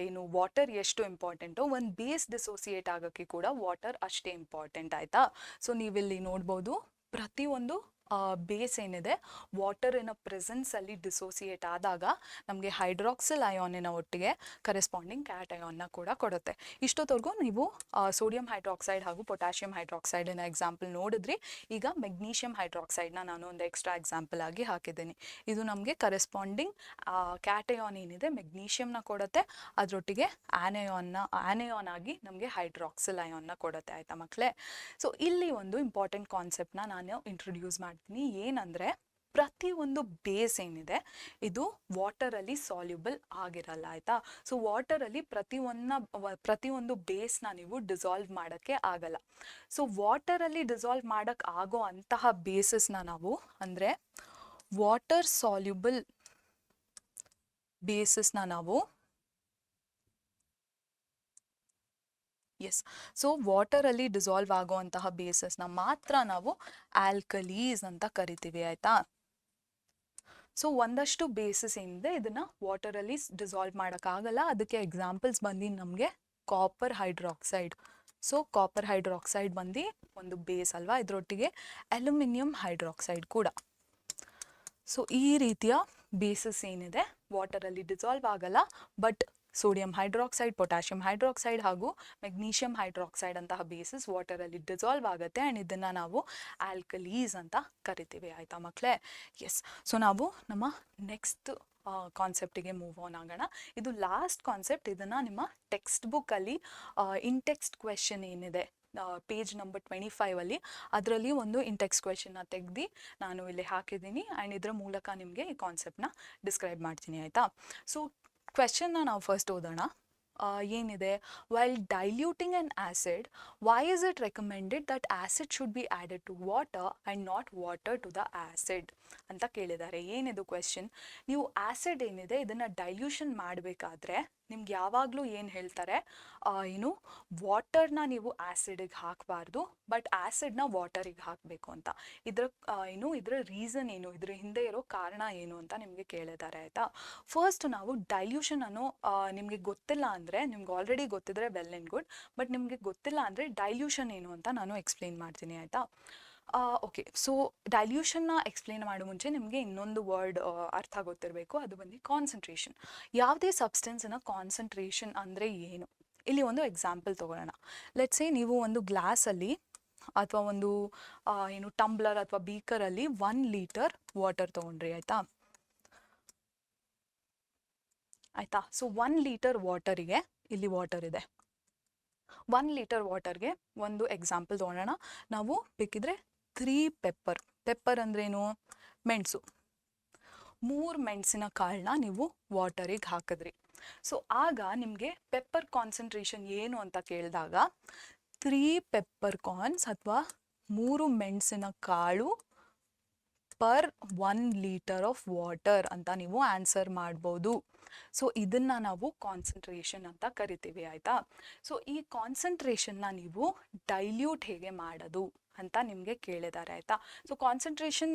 ಏನು ವಾಟರ್ ಎಷ್ಟು ಇಂಪಾರ್ಟೆಂಟೋ, ಒಂದು ಬೇಸ್ ಡಿಸೋಸಿಯೇಟ್ ಆಗೋಕ್ಕೆ ಕೂಡ ವಾಟರ್ ಅಷ್ಟೇ ಇಂಪಾರ್ಟೆಂಟ್. ಆಯಿತಾ. ಸೊ ನೀವಿಲ್ಲಿ ನೋಡ್ಬೋದು, ಪ್ರತಿಯೊಂದು ಬೇಸ್ ಏನಿದೆ ವಾಟರಿನ ಪ್ರೆಸೆನ್ಸಲ್ಲಿ ಡಿಸೋಸಿಯೇಟ್ ಆದಾಗ ನಮಗೆ ಹೈಡ್ರಾಕ್ಸಿಲ್ ಅಯಾನಿನ ಒಟ್ಟಿಗೆ ಕರೆಸ್ಪಾಂಡಿಂಗ್ ಕ್ಯಾಟ್ ಅಯಾನ್ನ ಕೂಡ ಕೊಡುತ್ತೆ. ಇಷ್ಟೊತ್ತವರೆಗೂ ನೀವು ಸೋಡಿಯಂ ಹೈಡ್ರಾಕ್ಸೈಡ್ ಹಾಗೂ ಪೊಟ್ಯಾಷಿಯಂ ಹೈಡ್ರಾಕ್ಸೈಡಿನ ಎಕ್ಸಾಂಪಲ್ ನೋಡಿದ್ರಿ. ಈಗ ಮೆಗ್ನೀಷಿಯಂ ಹೈಡ್ರಾಕ್ಸೈಡ್ನ ನಾನು ಒಂದು ಎಕ್ಸ್ಟ್ರಾ ಎಕ್ಸಾಂಪಲ್ ಆಗಿ ಹಾಕಿದ್ದೀನಿ. ಇದು ನಮಗೆ ಕರೆಸ್ಪಾಂಡಿಂಗ್ ಕ್ಯಾಟ್ ಅಯಾನ್ ಏನಿದೆ ಮೆಗ್ನೀಷಿಯಂನ ಕೊಡುತ್ತೆ, ಅದರೊಟ್ಟಿಗೆ ಆನಯಾನ್ ಆಗಿ ನಮಗೆ ಹೈಡ್ರಾಕ್ಸಿಲ್ ಅಯಾನ್ನ ಕೊಡುತ್ತೆ. ಆಯಿತಾ ಮಕ್ಕಳೇ? ಸೊ ಇಲ್ಲಿ ಒಂದು ಇಂಪಾರ್ಟೆಂಟ್ ಕಾನ್ಸೆಪ್ಟ್ನ ನಾನು ಇಂಟ್ರೊಡ್ಯೂಸ್ ಮಾಡ್ತೀನಿ. ಏನಂದರೆ, ಪ್ರತಿಯೊಂದು ಬೇಸ್ ಏನಿದೆ ಇದು ವಾಟರಲ್ಲಿ ಸಾಲ್ಯುಬಲ್ ಆಗಿರಲ್ಲ. ಆಯಿತಾ. ಸೊ ವಾಟರಲ್ಲಿ ಪ್ರತಿಯೊಂದು ಬೇಸ್ನ ನೀವು ಡಿಸಾಲ್ವ್ ಮಾಡೋಕ್ಕೆ ಆಗಲ್ಲ. ಸೊ ವಾಟರಲ್ಲಿ ಡಿಸಾಲ್ವ್ ಮಾಡೋಕ್ಕೆ ಆಗೋ ಅಂತಹ ಬೇಸಸ್ನ ನಾವು ಅಂದರೆ ವಾಟರ್ ಸಾಲ್ಯುಬಲ್ ಬೇಸಸ್ನ ನಾವು ಸೊ ವಾಟರಲ್ಲಿ ಡಿಸಾಲ್ವ್ ಆಗುವಂತಹ ಬೇಸಸ್ನ ಮಾತ್ರ ನಾವು ಆಲ್ಕಲೀಸ್ ಅಂತ ಕರಿತೀವಿ. ಆಯಿತಾ. ಸೊ ಒಂದಷ್ಟು ಬೇಸಸ್ ಏನಿದೆ ಇದನ್ನ ವಾಟರಲ್ಲಿ ಡಿಸಾಲ್ವ್ ಮಾಡೋಕ್ಕಾಗಲ್ಲ. ಅದಕ್ಕೆ ಎಕ್ಸಾಂಪಲ್ಸ್ ಬಂದು ನಮಗೆ copper hydroxide. So copper hydroxide ಬಂದು ಒಂದು ಬೇಸ್ ಅಲ್ವಾ, ಇದರೊಟ್ಟಿಗೆ ಅಲ್ಯೂಮಿನಿಯಂ ಹೈಡ್ರಾಕ್ಸೈಡ್ ಕೂಡ. ಸೊ ಈ ರೀತಿಯ ಬೇಸಸ್ ಏನಿದೆ ವಾಟರಲ್ಲಿ ಡಿಸಾಲ್ವ್ ಆಗಲ್ಲ, but sodium hydroxide, potassium hydroxide ಹಾಗೂ ಮೆಗ್ನೀಷಿಯಂ ಹೈಡ್ರಾಕ್ಸೈಡ್ ಅಂತಹ ಬೇಸಸ್ ವಾಟರಲ್ಲಿ ಡಿಸಾಲ್ವ್ ಆಗುತ್ತೆ ಆ್ಯಂಡ್ ಇದನ್ನು ನಾವು ಆಲ್ಕಲೀಸ್ ಅಂತ ಕರಿತೀವಿ. ಆಯಿತಾ ಮಕ್ಕಳೇ? ಎಸ್. ಸೊ ನಾವು ನಮ್ಮ ನೆಕ್ಸ್ಟ್ ಕಾನ್ಸೆಪ್ಟಿಗೆ ಮೂವ್ ಆನ್ ಆಗೋಣ. ಇದು ಲಾಸ್ಟ್ ಕಾನ್ಸೆಪ್ಟ್. ಇದನ್ನು ನಿಮ್ಮ ಟೆಕ್ಸ್ಟ್ ಬುಕ್ಕಲ್ಲಿ ಇನ್ಟೆಕ್ಸ್ಟ್ ಕ್ವೆಶನ್ ಏನಿದೆ ಪೇಜ್ ನಂಬರ್ 25 ಅದರಲ್ಲಿ ಒಂದು ಇಂಟೆಕ್ಸ್ಟ್ ಕ್ವೆಶನ್ನ ತೆಗೆದು ನಾನು ಇಲ್ಲಿ ಹಾಕಿದ್ದೀನಿ ಆ್ಯಂಡ್ ಇದರ ಮೂಲಕ ನಿಮಗೆ ಈ ಕಾನ್ಸೆಪ್ಟ್ನ ಡಿಸ್ಕ್ರೈಬ್ ಮಾಡ್ತೀನಿ. ಆಯಿತಾ. ಸೊ ಕ್ವೆಶನ್ನ ನಾವು ಫಸ್ಟ್ ಓದೋಣ. ಏನಿದೆ, while diluting an acid why is it recommended that acid should be added to water and not water to the acid ಅಂತ ಕೇಳಿದ್ದಾರೆ. ಏನಿದು ಕ್ವೆಶನ್? ನೀವು ಆ್ಯಸಿಡ್ ಏನಿದೆ ಇದನ್ನು ಡೈಲ್ಯೂಷನ್ ಮಾಡಬೇಕಾದ್ರೆ ನಿಮ್ಗೆ ಯಾವಾಗಲೂ ಏನು ಹೇಳ್ತಾರೆ, ಏನು ವಾಟರ್ನ ನೀವು ಆ್ಯಸಿಡಿಗೆ ಹಾಕಬಾರ್ದು, ಬಟ್ ಆ್ಯಸಿಡ್ನ ವಾಟರಿಗೆ ಹಾಕಬೇಕು ಅಂತ. ಇದರ ರೀಸನ್ ಏನು, ಇದರ ಹಿಂದೆ ಇರೋ ಕಾರಣ ಏನು ಅಂತ ನಿಮಗೆ ಕೇಳಿದ್ದಾರೆ. ಆಯಿತಾ. ಫಸ್ಟ್ ನಾವು ಡೈಲ್ಯೂಷನ್ ಅನ್ನೋ ನಿಮಗೆ ಗೊತ್ತಿಲ್ಲ ಅಂದರೆ, ನಿಮ್ಗೆ ಆಲ್ರೆಡಿ ಗೊತ್ತಿದ್ರೆ ವೆಲ್ ಆ್ಯಂಡ್ ಗುಡ್, ಬಟ್ ನಿಮಗೆ ಗೊತ್ತಿಲ್ಲ ಅಂದರೆ ಡೈಲ್ಯೂಷನ್ ಏನು ಅಂತ ನಾನು ಎಕ್ಸ್ಪ್ಲೇನ್ ಮಾಡ್ತೀನಿ. ಆಯಿತಾ. ಓಕೆ. ಸೊ ಡೈಲ್ಯೂಷನ್ನ ಎಕ್ಸ್ಪ್ಲೇನ್ ಮಾಡೋ ಮುಂಚೆ ನಿಮಗೆ ಇನ್ನೊಂದು ವರ್ಡ್ ಅರ್ಥ ಗೊತ್ತಿರಬೇಕು, ಅದು ಬಂದು ಕಾನ್ಸಂಟ್ರೇಷನ್. ಯಾವುದೇ ಸಬ್ಸ್ಟೆನ್ಸಿನ ಕಾನ್ಸಂಟ್ರೇಷನ್ ಅಂದರೆ ಏನು? ಇಲ್ಲಿ ಒಂದು ಎಕ್ಸಾಂಪಲ್ ತೊಗೊಳ್ಳೋಣ. ಲೆಟ್ಸ್ ಸೇ ನೀವು ಒಂದು ಗ್ಲಾಸಲ್ಲಿ ಅಥವಾ ಒಂದು ಟಂಬ್ಲರ್ ಅಥವಾ ಬೀಕರಲ್ಲಿ 1 ಲೀಟರ್ ವಾಟರ್ ತೊಗೊಂಡ್ರಿ. ಆಯಿತಾ. ಸೊ 1 ಲೀಟರ್ ವಾಟರಿಗೆ, ಇಲ್ಲಿ ವಾಟರ್ ಇದೆ, 1 ಲೀಟರ್ ವಾಟರ್ಗೆ ಒಂದು ಎಕ್ಸಾಂಪಲ್ ತೊಗೊಳ್ಳೋಣ. ನಾವು ಬೇಕಿದ್ರೆ 3 ಪೆಪ್ಪರ್ ಅಂದ್ರೇನು? ಮೆಣಸು. 3 ಮೆಣಸಿನ ಕಾಳನ್ನ ನೀವು ವಾಟರಿಗೆ ಹಾಕಿದ್ರಿ. ಸೊ ಆಗ ನಿಮಗೆ ಪೆಪ್ಪರ್ ಕಾನ್ಸಂಟ್ರೇಷನ್ ಏನು ಅಂತ ಕೇಳಿದಾಗ 3 ಪೆಪ್ಪರ್ ಕಾರ್ನ್ಸ್ ಅಥವಾ 3 ಮೆಣಸಿನ ಕಾಳು ಪರ್ 1 ಲೀಟರ್ ಆಫ್ ವಾಟರ್ ಅಂತ ನೀವು ಆನ್ಸರ್ ಮಾಡ್ಬೋದು. ಸೊ ಇದನ್ನು ನಾವು ಕಾನ್ಸಂಟ್ರೇಷನ್ ಅಂತ ಕರಿತೀವಿ. ಆಯಿತಾ. ಸೊ ಈ ಕಾನ್ಸಂಟ್ರೇಷನ್ನ ನೀವು ಡೈಲ್ಯೂಟ್ ಹೇಗೆ ಮಾಡೋದು ಅಂತ ನಿಮಗೆ ಕೇಳಿದ್ದಾರೆ. ಆಯಿತಾ. ಸೊ ಕಾನ್ಸಂಟ್ರೇಷನ್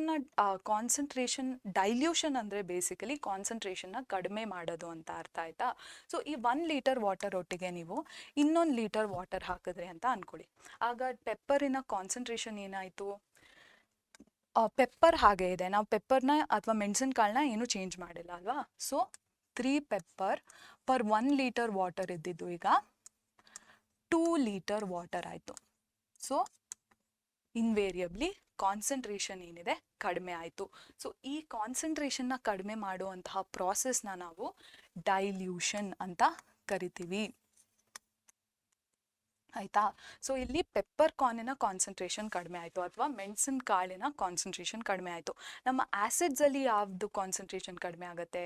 ಡೈಲ್ಯೂಷನ್ ಅಂದರೆ ಬೇಸಿಕಲಿ ಕಾನ್ಸಂಟ್ರೇಷನ್ನ ಕಡಿಮೆ ಮಾಡೋದು ಅಂತ ಅರ್ಥ. ಆಯಿತಾ. ಸೊ ಈ 1 ಲೀಟರ್ ವಾಟರ್ ಒಟ್ಟಿಗೆ ನೀವು ಇನ್ನೊಂದು ಲೀಟರ್ ವಾಟರ್ ಹಾಕಿದ್ರಿ ಅಂತ ಅಂದ್ಕೊಳ್ಳಿ. ಆಗ ಪೆಪ್ಪರಿನ ಕಾನ್ಸಂಟ್ರೇಷನ್ ಏನಾಯಿತು? ಪೆಪ್ಪರ್ ಹಾಗೆ ಇದೆ, ನಾವು ಪೆಪ್ಪರ್ನ ಅಥವಾ ಮೆಣಸಿನಕಾಳನ್ನ ಏನು ಚೇಂಜ್ ಮಾಡಿಲ್ಲ ಅಲ್ವಾ. So 3 pepper per 1 litre water ಇದ್ದಿದ್ದು ಈಗ 2 ಲೀಟರ್ ವಾಟರ್ ಆಯಿತು. ಸೊ ಇನ್ವೇರಿಯಬ್ಲಿ ಕಾನ್ಸಂಟ್ರೇಷನ್ ಏನಿದೆ ಕಡಿಮೆ ಆಯಿತು. ಸೊ ಈ ಕಾನ್ಸಂಟ್ರೇಷನ್ನ ಕಡಿಮೆ ಮಾಡುವಂತಹ ಪ್ರಾಸೆಸ್ನ ನಾವು ಡೈಲ್ಯೂಷನ್ ಅಂತ ಕರಿತೀವಿ ಆಯಿತಾ. ಸೊ ಇಲ್ಲಿ ಪೆಪ್ಪರ್ ಕಾರ್ನಿನ ಕಾನ್ಸಂಟ್ರೇಷನ್ ಕಡಿಮೆ ಆಯಿತು ಅಥವಾ ಮೆಣಸಿನ ಕಾಳಿನ ಕಾನ್ಸಂಟ್ರೇಷನ್ ಕಡಿಮೆ ಆಯಿತು. ನಮ್ಮ ಆ್ಯಸಿಡ್ಸಲ್ಲಿ ಯಾವುದು ಕಾನ್ಸಂಟ್ರೇಷನ್ ಕಡಿಮೆ ಆಗುತ್ತೆ?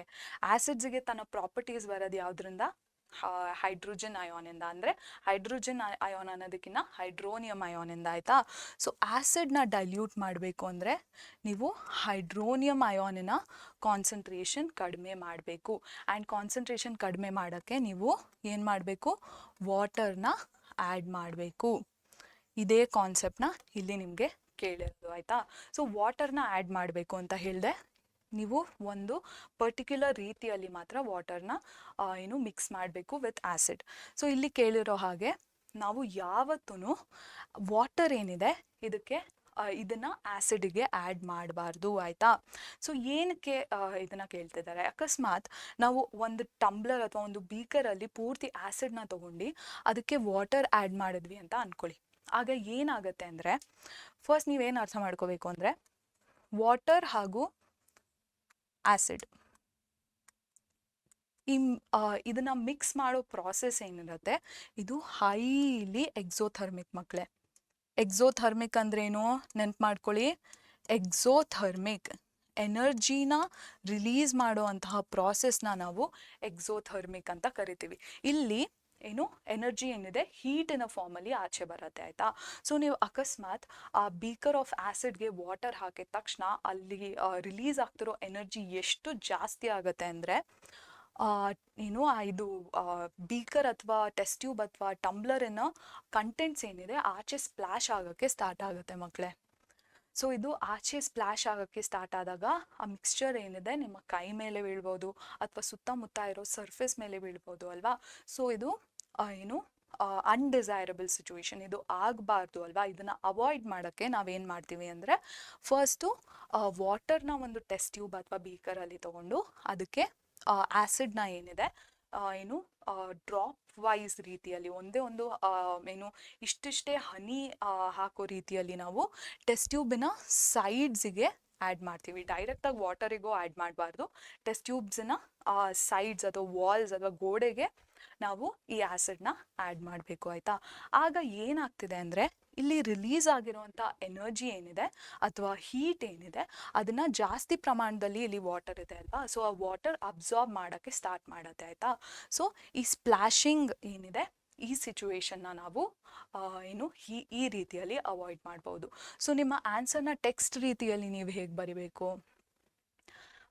ಆ್ಯಸಿಡ್ಸ್ಗೆ ತನ್ನ ಪ್ರಾಪರ್ಟೀಸ್ ಬರೋದು ಯಾವುದರಿಂದ? ಹೈಡ್ರೋಜನ್ ಅಯಾನಿಂದ. ಅಂದರೆ ಹೈಡ್ರೋಜನ್ ಅಯಾನ್ ಅನ್ನೋದಕ್ಕಿಂತ ಹೈಡ್ರೋನಿಯಂ ಅಯಾನಿಂದ ಆಯಿತಾ. ಸೊ ಆ್ಯಸಿಡ್ನ ಡೈಲ್ಯೂಟ್ ಮಾಡಬೇಕು ಅಂದರೆ ನೀವು ಹೈಡ್ರೋನಿಯಂ ಅಯಾನಿನ ಕಾನ್ಸಂಟ್ರೇಷನ್ ಕಡಿಮೆ ಮಾಡಬೇಕು. ಆ್ಯಂಡ್ ಕಾನ್ಸಂಟ್ರೇಷನ್ ಕಡಿಮೆ ಮಾಡೋಕ್ಕೆ ನೀವು ಏನು ಮಾಡಬೇಕು? ವಾಟರ್ನ ಆ್ಯಡ್ ಮಾಡಬೇಕು. ಇದೇ ಕಾನ್ಸೆಪ್ಟ್ನ ಇಲ್ಲಿ ನಿಮಗೆ ಕೇಳಿರೋದು ಆಯಿತಾ. ಸೊ ವಾಟರ್ನ ಆ್ಯಡ್ ಮಾಡಬೇಕು ಅಂತ ಹೇಳಿದೆ. ನೀವು ಒಂದು ಪರ್ಟಿಕ್ಯುಲರ್ ರೀತಿಯಲ್ಲಿ ಮಾತ್ರ ವಾಟರ್ನ ಮಿಕ್ಸ್ ಮಾಡಬೇಕು ವಿತ್ ಆ್ಯಸಿಡ್. ಸೊ ಇಲ್ಲಿ ಕೇಳಿರೋ ಹಾಗೆ ನಾವು ಯಾವತ್ತೂ ವಾಟರ್ ಏನಿದೆ ಇದನ್ನು ಆ್ಯಸಿಡ್ಗೆ ಆ್ಯಡ್ ಮಾಡಬಾರ್ದು ಆಯಿತಾ. ಸೊ ಏನಕ್ಕೆ ಇದನ್ನು ಕೇಳ್ತಿದ್ದಾರೆ? ಅಕಸ್ಮಾತ್ ನಾವು ಒಂದು ಟಂಬ್ಲರ್ ಅಥವಾ ಒಂದು ಬೀಕರಲ್ಲಿ ಪೂರ್ತಿ ಆ್ಯಸಿಡ್ನ ತೊಗೊಂಡು ಅದಕ್ಕೆ ವಾಟರ್ ಆ್ಯಡ್ ಮಾಡಿದ್ವಿ ಅಂತ ಅಂದ್ಕೊಳ್ಳಿ. ಆಗ ಏನಾಗುತ್ತೆ ಅಂದರೆ, ಫಸ್ಟ್ ನೀವೇನು ಅರ್ಥ ಮಾಡ್ಕೋಬೇಕು ಅಂದರೆ, ವಾಟರ್ ಹಾಗೂ ಆ್ಯಸಿಡ್ ಇದನ್ನು ಮಿಕ್ಸ್ ಮಾಡೋ ಪ್ರಾಸೆಸ್ ಏನಿರುತ್ತೆ ಇದು ಹೈಲಿ ಎಕ್ಸೋಥರ್ಮಿಕ್ ಮಕ್ಕಳೇ. ಎಕ್ಸೋಥರ್ಮಿಕ್ ಅಂದ್ರೇನು ನೆನ್ಪು ಮಾಡ್ಕೊಳ್ಳಿ. ಎಕ್ಸೋಥರ್ಮಿಕ್ ಎನರ್ಜಿನ ರಿಲೀಸ್ ಮಾಡುವಂತಹ ಪ್ರಾಸೆಸ್ನ ನಾವು ಎಕ್ಸೋಥರ್ಮಿಕ್ ಅಂತ ಕರಿತೀವಿ. ಇಲ್ಲಿ ಎನರ್ಜಿ ಏನಿದೆ ಹೀಟಿನ ಫಾರ್ಮಲ್ಲಿ ಆಚೆ ಬರುತ್ತೆ ಆಯಿತಾ. ಸೊ ನೀವು ಅಕಸ್ಮಾತ್ ಆ ಬೀಕರ್ ಆಫ್ ಆ್ಯಸಿಡ್ಗೆ ವಾಟರ್ ಹಾಕಿದ ತಕ್ಷಣ ಅಲ್ಲಿ ರಿಲೀಸ್ ಆಗ್ತಿರೋ ಎನರ್ಜಿ ಎಷ್ಟು ಜಾಸ್ತಿ ಆಗುತ್ತೆ ಅಂದರೆ ಇದು ಬೀಕರ್ ಅಥವಾ ಟೆಸ್ಟ್ ಟ್ಯೂಬ್ ಅಥವಾ ಟಂಬ್ಲರಿನ ಕಂಟೆಂಟ್ಸ್ ಏನಿದೆ ಆಚೆ ಸ್ಪ್ಲಾಶ್ ಆಗೋಕ್ಕೆ ಸ್ಟಾರ್ಟ್ ಆಗುತ್ತೆ ಮಕ್ಕಳೇ. ಸೊ ಇದು ಆಚೆ ಸ್ಪ್ಲಾಶ್ ಆಗೋಕ್ಕೆ ಸ್ಟಾರ್ಟ್ ಆದಾಗ ಆ ಮಿಕ್ಸ್ಚರ್ ಏನಿದೆ ನಿಮ್ಮ ಕೈ ಮೇಲೆ ಬೀಳ್ಬೋದು ಅಥವಾ ಸುತ್ತಮುತ್ತ ಇರೋ ಸರ್ಫೇಸ್ ಮೇಲೆ ಬೀಳ್ಬೋದು ಅಲ್ವಾ. ಸೊ ಇದು ಅನ್ಡಿಸೈರಬಲ್ ಸಿಚುವೇಶನ್. ಇದು ಆಗಬಾರ್ದು ಅಲ್ವಾ. ಇದನ್ನು ಅವಾಯ್ಡ್ ಮಾಡೋಕ್ಕೆ ನಾವೇನು ಮಾಡ್ತೀವಿ ಅಂದರೆ, ಫಸ್ಟು ವಾಟರ್ನ ಒಂದು ಟೆಸ್ಟ್ ಟ್ಯೂಬ್ ಅಥವಾ ಬೀಕರಲ್ಲಿ ತೊಗೊಂಡು ಅದಕ್ಕೆ ಆ್ಯಸಿಡ್ನ ಏನಿದೆ ಡ್ರಾಪ್ ವೈಸ್ ರೀತಿಯಲ್ಲಿ ಒಂದೇ ಒಂದು ಇಷ್ಟಿಷ್ಟೇ ಹನಿ ಹಾಕೋ ರೀತಿಯಲ್ಲಿ ನಾವು ಟೆಸ್ಟ್ ಟ್ಯೂಬಿನ ಸೈಡ್ಸಿಗೆ ಆ್ಯಡ್ ಮಾಡ್ತೀವಿ. ಡೈರೆಕ್ಟಾಗಿ ವಾಟರಿಗೂ ಆ್ಯಡ್ ಮಾಡಬಾರ್ದು. ಟೆಸ್ಟ್ ಟ್ಯೂಬ್ಸ್ನ ಸೈಡ್ಸ್ ಅಥವಾ ವಾಲ್ಸ್ ಅಥವಾ ಗೋಡೆಗೆ ನಾವು ಈ ಆ್ಯಸಿಡ್ನ ಆ್ಯಡ್ ಮಾಡಬೇಕು ಆಯಿತಾ. ಆಗ ಏನಾಗ್ತಿದೆ ಅಂದರೆ, ಇಲ್ಲಿ ರಿಲೀಸ್ ಆಗಿರುವಂಥ ಎನರ್ಜಿ ಏನಿದೆ ಅಥವಾ ಹೀಟ್ ಏನಿದೆ ಅದನ್ನು ಜಾಸ್ತಿ ಪ್ರಮಾಣದಲ್ಲಿ ಇಲ್ಲಿ ವಾಟರ್ ಇದೆ ಅಲ್ವಾ. ಸೊ ಆ ವಾಟರ್ ಅಬ್ಸಾರ್ಬ್ ಮಾಡೋಕ್ಕೆ ಸ್ಟಾರ್ಟ್ ಮಾಡುತ್ತೆ ಆಯಿತಾ. ಸೊ ಈ ಸ್ಪ್ಲಾಶಿಂಗ್ ಏನಿದೆ ಈ ಸಿಚುವೇಶನ್ನ ನಾವು ಈ ರೀತಿಯಲ್ಲಿ ಅವಾಯ್ಡ್ ಮಾಡ್ಬೋದು. ಸೊ ನಿಮ್ಮ ಆನ್ಸರ್ನ ಟೆಕ್ಸ್ಟ್ ರೀತಿಯಲ್ಲಿ ನೀವು ಹೇಗೆ ಬರಿಬೇಕು?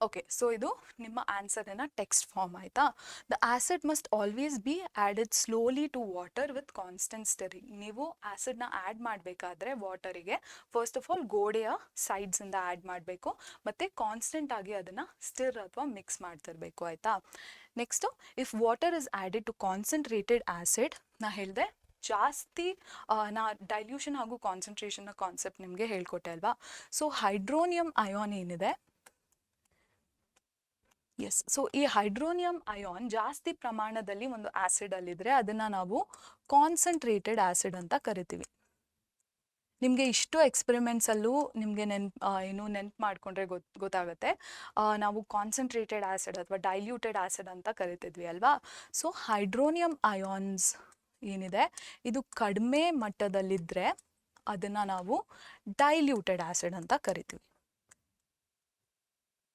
ಓಕೆ, ಸೊ ಇದು ನಿಮ್ಮ ಆನ್ಸರಿನ ಟೆಕ್ಸ್ಟ್ ಫಾರ್ಮ್ ಆಯಿತಾ. The acid must always be added slowly to water with constant stirring. ನೀವು ಆ್ಯಸಿಡ್ನ ಆ್ಯಡ್ ಮಾಡಬೇಕಾದ್ರೆ ವಾಟರಿಗೆ ಫಸ್ಟ್ ಆಫ್ ಆಲ್ ಗೋಡೆಯ ಸೈಡ್ಸಿಂದ ಆ್ಯಡ್ ಮಾಡಬೇಕು ಮತ್ತು ಕಾನ್ಸ್ಟೆಂಟ್ ಆಗಿ ಅದನ್ನು ಸ್ಟಿರ್ ಅಥವಾ ಮಿಕ್ಸ್ ಮಾಡ್ತಿರ್ಬೇಕು ಆಯಿತಾ. Next, if water is added to concentrated acid, ನಾ ಹೇಳಿದೆ ಜಾಸ್ತಿ ನಾ ಡೈಲ್ಯೂಷನ್ ಹಾಗೂ ಕಾನ್ಸಂಟ್ರೇಷನ್ನ ಕಾನ್ಸೆಪ್ಟ್ ನಿಮಗೆ ಹೇಳ್ಕೊಟ್ಟೆ ಅಲ್ವಾ. ಸೊ ಹೈಡ್ರೋನಿಯಂ ಅಯಾನ್ ಏನಿದೆ, ಎಸ್, ಸೊ ಈ ಹೈಡ್ರೋನಿಯಂ ಅಯಾನ್ ಜಾಸ್ತಿ ಪ್ರಮಾಣದಲ್ಲಿ ಒಂದು ಆ್ಯಸಿಡಲ್ಲಿದ್ದರೆ ಅದನ್ನು ನಾವು ಕಾನ್ಸಂಟ್ರೇಟೆಡ್ ಆ್ಯಸಿಡ್ ಅಂತ ಕರಿತೀವಿ. ನಿಮಗೆ ಇಷ್ಟು ಎಕ್ಸ್ಪೆರಿಮೆಂಟ್ಸಲ್ಲೂ ನಿಮಗೆ ನೆನ್ಪು ಮಾಡಿಕೊಂಡ್ರೆ ಗೊತ್ತಾಗುತ್ತೆ. ನಾವು ಕಾನ್ಸಂಟ್ರೇಟೆಡ್ ಆ್ಯಸಿಡ್ ಅಥವಾ ಡೈಲ್ಯೂಟೆಡ್ ಆ್ಯಸಿಡ್ ಅಂತ ಕರಿತಿದ್ವಿ ಅಲ್ವಾ. ಸೊ ಹೈಡ್ರೋನಿಯಂ ಅಯಾನ್ಸ್ ಏನಿದೆ ಇದು ಕಡಿಮೆ ಮಟ್ಟದಲ್ಲಿದ್ದರೆ ಅದನ್ನು ನಾವು ಡೈಲ್ಯೂಟೆಡ್ ಆ್ಯಸಿಡ್ ಅಂತ ಕರಿತೀವಿ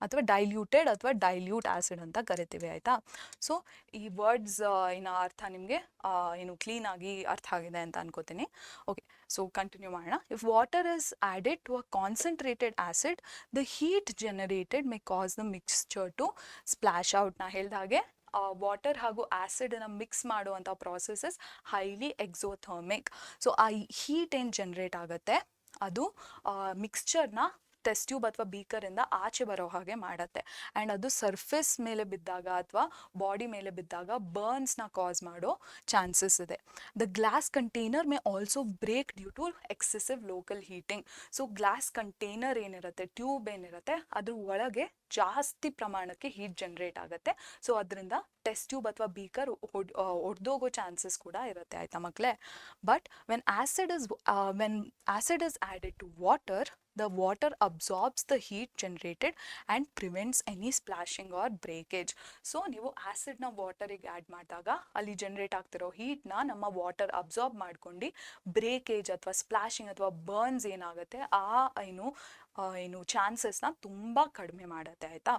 ಅಥವಾ ಡೈಲ್ಯೂಟೆಡ್ ಅಥವಾ ಡೈಲ್ಯೂಟ್ ಆ್ಯಸಿಡ್ ಅಂತ ಕರಿತೀವಿ ಆಯಿತಾ. ಸೊ ಈ ವರ್ಡ್ಸ್ ಅರ್ಥ ನಿಮಗೆ ಕ್ಲೀನಾಗಿ ಅರ್ಥ ಆಗಿದೆ ಅಂತ ಅನ್ಕೋತೀನಿ. ಓಕೆ, ಸೊ ಕಂಟಿನ್ಯೂ ಮಾಡೋಣ. If water is added to a concentrated acid, the heat generated may cause the mixture to splash out. ನಾ ಹೇಳಿದ ಹಾಗೆ ವಾಟರ್ ಹಾಗೂ ಆ್ಯಸಿಡನ್ನು ಮಿಕ್ಸ್ ಮಾಡುವಂಥ ಪ್ರಾಸೆಸಸ್ ಹೈಲಿ ಎಕ್ಸೋಥರ್ಮಿಕ್. ಸೊ ಆ ಹೀಟ್ ಏನು ಜನ್ರೇಟ್ ಆಗುತ್ತೆ ಅದು ಮಿಕ್ಸ್ಚರ್ನ ಟೆಸ್ಟ್ ಟ್ಯೂಬ್ ಅಥವಾ ಬೀಕರಿಂದ ಆಚೆ ಬರೋ ಹಾಗೆ ಮಾಡುತ್ತೆ. ಆ್ಯಂಡ್ ಅದು ಸರ್ಫೇಸ್ ಮೇಲೆ ಬಿದ್ದಾಗ ಅಥವಾ ಬಾಡಿ ಮೇಲೆ ಬಿದ್ದಾಗ ಬರ್ನ್ಸ್ನ ಕಾಸ್ ಮಾಡೋ ಚಾನ್ಸಸ್ ಇದೆ. The glass container may also break due to excessive local heating. So glass container ಏನಿರುತ್ತೆ, ಟ್ಯೂಬ್ ಏನಿರುತ್ತೆ, ಅದ್ರ ಒಳಗೆ ಜಾಸ್ತಿ ಪ್ರಮಾಣಕ್ಕೆ ಹೀಟ್ ಜನರೇಟ್ ಆಗುತ್ತೆ. ಸೊ ಅದರಿಂದ ಟೆಸ್ಟ್ ಟ್ಯೂಬ್ ಅಥವಾ ಬೀಕರ್ ಒಡೆದೋಗೋ ಚಾನ್ಸಸ್ ಕೂಡ ಇರುತ್ತೆ ಆಯ್ತಾ ಮಕ್ಕಳೇ. But when acid is added to water, the water absorbs the heat generated and prevents any splashing or breakage. So ನೀವು ಆ್ಯಸಿಡ್ನ ವಾಟರಿಗೆ ಆ್ಯಡ್ ಮಾಡಿದಾಗ ಅಲ್ಲಿ ಜನರೇಟ್ ಆಗ್ತಿರೋ ಹೀಟ್ನ ನಮ್ಮ ವಾಟರ್ ಅಬ್ಸಾರ್ಬ್ ಮಾಡ್ಕೊಂಡು ಬ್ರೇಕೇಜ್ ಅಥವಾ ಸ್ಪ್ಲಾಶಿಂಗ್ ಅಥವಾ ಬರ್ನ್ಸ್ ಏನಾಗುತ್ತೆ ಏನು ಚಾನ್ಸಸ್ನ ತುಂಬ ಕಡಿಮೆ ಮಾಡುತ್ತೆ ಆಯಿತಾ.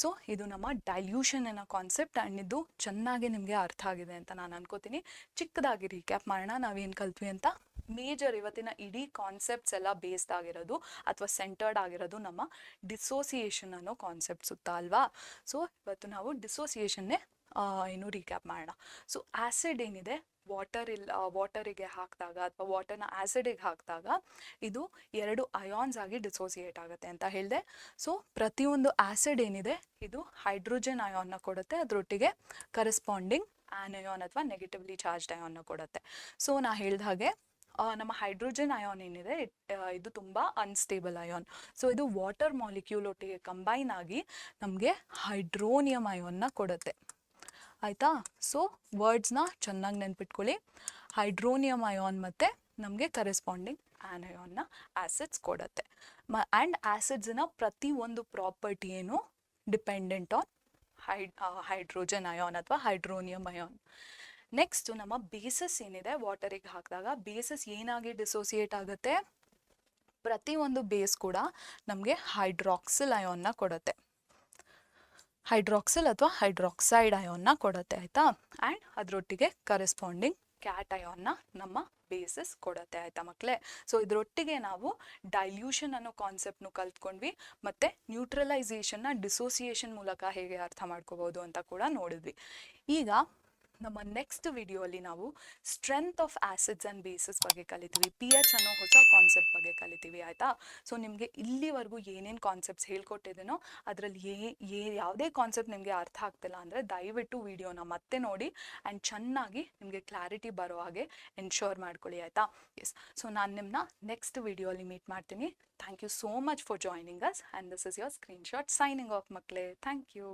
ಸೊ ಇದು ನಮ್ಮ ಡೈಲ್ಯೂಷನ್ ಅನ್ನೋ ಕಾನ್ಸೆಪ್ಟ್. ಆ್ಯಂಡ್ ಇದು ಚೆನ್ನಾಗಿ ನಿಮಗೆ ಅರ್ಥ ಆಗಿದೆ ಅಂತ ನಾನು ಅನ್ಕೋತೀನಿ. ಚಿಕ್ಕದಾಗಿ ರೀಕ್ಯಾಪ್ ಮಾಡೋಣ ನಾವೇನು ಕಲ್ತ್ವಿ ಅಂತ. ಮೇಜರ್ ಇವತ್ತಿನ ಇಡೀ ಕಾನ್ಸೆಪ್ಟ್ಸ್ ಎಲ್ಲ ಬೇಸ್ಡ್ ಆಗಿರೋದು ಅಥವಾ ಸೆಂಟರ್ಡ್ ಆಗಿರೋದು ನಮ್ಮ ಡಿಸೋಸಿಯೇಷನ್ ಅನ್ನೋ ಕಾನ್ಸೆಪ್ಟ್ ಸುತ್ತ ಅಲ್ವಾ. ಸೊ ಇವತ್ತು ನಾವು ಡಿಸೋಸಿಯೇಷನ್ನೇ ರೀಕ್ಯಾಪ್ ಮಾಡೋಣ. ಸೊ ಆ್ಯಸಿಡ್ ಏನಿದೆ, ವಾಟರಿಗೆ ಹಾಕಿದಾಗ ಅಥವಾ ವಾಟರ್ನ ಆ್ಯಸಿಡಿಗೆ ಹಾಕಿದಾಗ ಇದು 2 ಅಯಾನ್ಸ್ ಆಗಿ ಡಿಸೋಸಿಯೇಟ್ ಆಗುತ್ತೆ ಅಂತ ಹೇಳಿದೆ. ಸೊ ಪ್ರತಿಯೊಂದು ಆ್ಯಸಿಡ್ ಏನಿದೆ ಇದು ಹೈಡ್ರೋಜನ್ ಅಯಾನ್ನ ಕೊಡುತ್ತೆ, ಅದರೊಟ್ಟಿಗೆ ಕರೆಸ್ಪಾಂಡಿಂಗ್ ಆ್ಯನಯಾನ್ ಅಥವಾ ನೆಗೆಟಿವ್ಲಿ ಚಾರ್ಜ್ಡ್ ಅಯಾನ್ನ ಕೊಡುತ್ತೆ. ಸೊ ನಾ ಹೇಳಿದ ಹಾಗೆ ನಮ್ಮ ಹೈಡ್ರೋಜನ್ ಅಯಾನ್ ಏನಿದೆ ಇದು ತುಂಬ ಅನ್ಸ್ಟೇಬಲ್ ಅಯಾನ್. ಸೊ ಇದು ವಾಟರ್ ಮಾಲಿಕ್ಯೂಲ್ ಒಟ್ಟಿಗೆ ಕಂಬೈನ್ ಆಗಿ ನಮಗೆ ಹೈಡ್ರೋನಿಯಂ ಅಯಾನ್ನ ಕೊಡುತ್ತೆ ಆಯಿತಾ. ಸೊ ವರ್ಡ್ಸ್ನ ಚೆನ್ನಾಗಿ ನೆನ್ಪಿಟ್ಕೊಳ್ಳಿ. ಹೈಡ್ರೋನಿಯಂ ಅಯಾನ್ ಮತ್ತು ನಮಗೆ ಕರೆಸ್ಪಾಂಡಿಂಗ್ ಆ್ಯನಯಾನ್ನ ಆ್ಯಸಿಡ್ಸ್ ಕೊಡುತ್ತೆ. ಆ್ಯಂಡ್ ಆ್ಯಸಿಡ್ಸ್ನ ಪ್ರತಿಯೊಂದು ಪ್ರಾಪರ್ಟಿ ಏನು ಡಿಪೆಂಡೆಂಟ್ ಆನ್ ಹೈಡ್ರೋಜನ್ ಅಯಾನ್ ಅಥವಾ ಹೈಡ್ರೋನಿಯಂ ಅಯಾನ್. ನೆಕ್ಸ್ಟು ನಮ್ಮ ಬೇಸಸ್ ಏನಿದೆ, ವಾಟರಿಗೆ ಹಾಕಿದಾಗ ಬೇಸಸ್ ಏನಾಗಿ ಡಿಸೋಸಿಯೇಟ್ ಆಗುತ್ತೆ, ಪ್ರತಿಯೊಂದು ಬೇಸ್ ಕೂಡ ನಮಗೆ ಹೈಡ್ರಾಕ್ಸಿಲ್ ಅಯಾನ್ನ ಕೊಡುತ್ತೆ, ಹೈಡ್ರಾಕ್ಸಿಲ್ ಅಥವಾ ಹೈಡ್ರಾಕ್ಸೈಡ್ ಅಯಾನ್ನ ಕೊಡುತ್ತೆ ಆಯಿತಾ. ಆ್ಯಂಡ್ ಅದರೊಟ್ಟಿಗೆ ಕರೆಸ್ಪಾಂಡಿಂಗ್ ಕ್ಯಾಟ್ ಅಯಾನ್ನ ನಮ್ಮ ಬೇಸಸ್ ಕೊಡುತ್ತೆ ಆಯಿತಾ ಮಕ್ಕಳೇ. ಸೊ ಇದರೊಟ್ಟಿಗೆ ನಾವು ಡೈಲ್ಯೂಷನ್ ಅನ್ನೋ ಕಾನ್ಸೆಪ್ಟ್ನು ಕಲ್ತ್ಕೊಂಡ್ವಿ, ಮತ್ತು ನ್ಯೂಟ್ರಲೈಸೇಷನ್ನ ಡಿಸೋಸಿಯೇಷನ್ ಮೂಲಕ ಹೇಗೆ ಅರ್ಥ ಮಾಡ್ಕೋಬೋದು ಅಂತ ಕೂಡ ನೋಡಿದ್ವಿ. ಈಗ ನಮ್ಮ ನೆಕ್ಸ್ಟ್ ವಿಡಿಯೋಲಿ ನಾವು strength of acids and basis ಬಗ್ಗೆ ಕಲಿತೀವಿ. pH ಅನ್ನೋ ಹೊಸ ಕಾನ್ಸೆಪ್ಟ್ ಬಗ್ಗೆ ಕಲಿತೀವಿ ಆಯಿತಾ. ಸೊ ನಿಮಗೆ ಇಲ್ಲಿವರೆಗೂ ಏನೇನು ಕಾನ್ಸೆಪ್ಟ್ಸ್ ಹೇಳ್ಕೊಟ್ಟಿದ್ದೀನೋ ಅದರಲ್ಲಿ ಯಾವುದೇ ಕಾನ್ಸೆಪ್ಟ್ ನಿಮಗೆ ಅರ್ಥ ಆಗ್ತಿಲ್ಲ ಅಂದರೆ ದಯವಿಟ್ಟು ವಿಡಿಯೋನ ಮತ್ತೆ ನೋಡಿ ಆ್ಯಂಡ್ ಚೆನ್ನಾಗಿ ನಿಮಗೆ ಕ್ಲಾರಿಟಿ ಬರೋ ಹಾಗೆ ಎನ್ಶೋರ್ ಮಾಡ್ಕೊಳ್ಳಿ ಆಯಿತಾ. ಎಸ್, ಸೊ ನಾನು ನಿಮ್ಮನ್ನ ನೆಕ್ಸ್ಟ್ ವಿಡಿಯೋಲಿ ಮೀಟ್ ಮಾಡ್ತೀನಿ. Thank you so much for joining us and this is your screenshot signing off ಮಕ್ಕಳೇ. Thank you.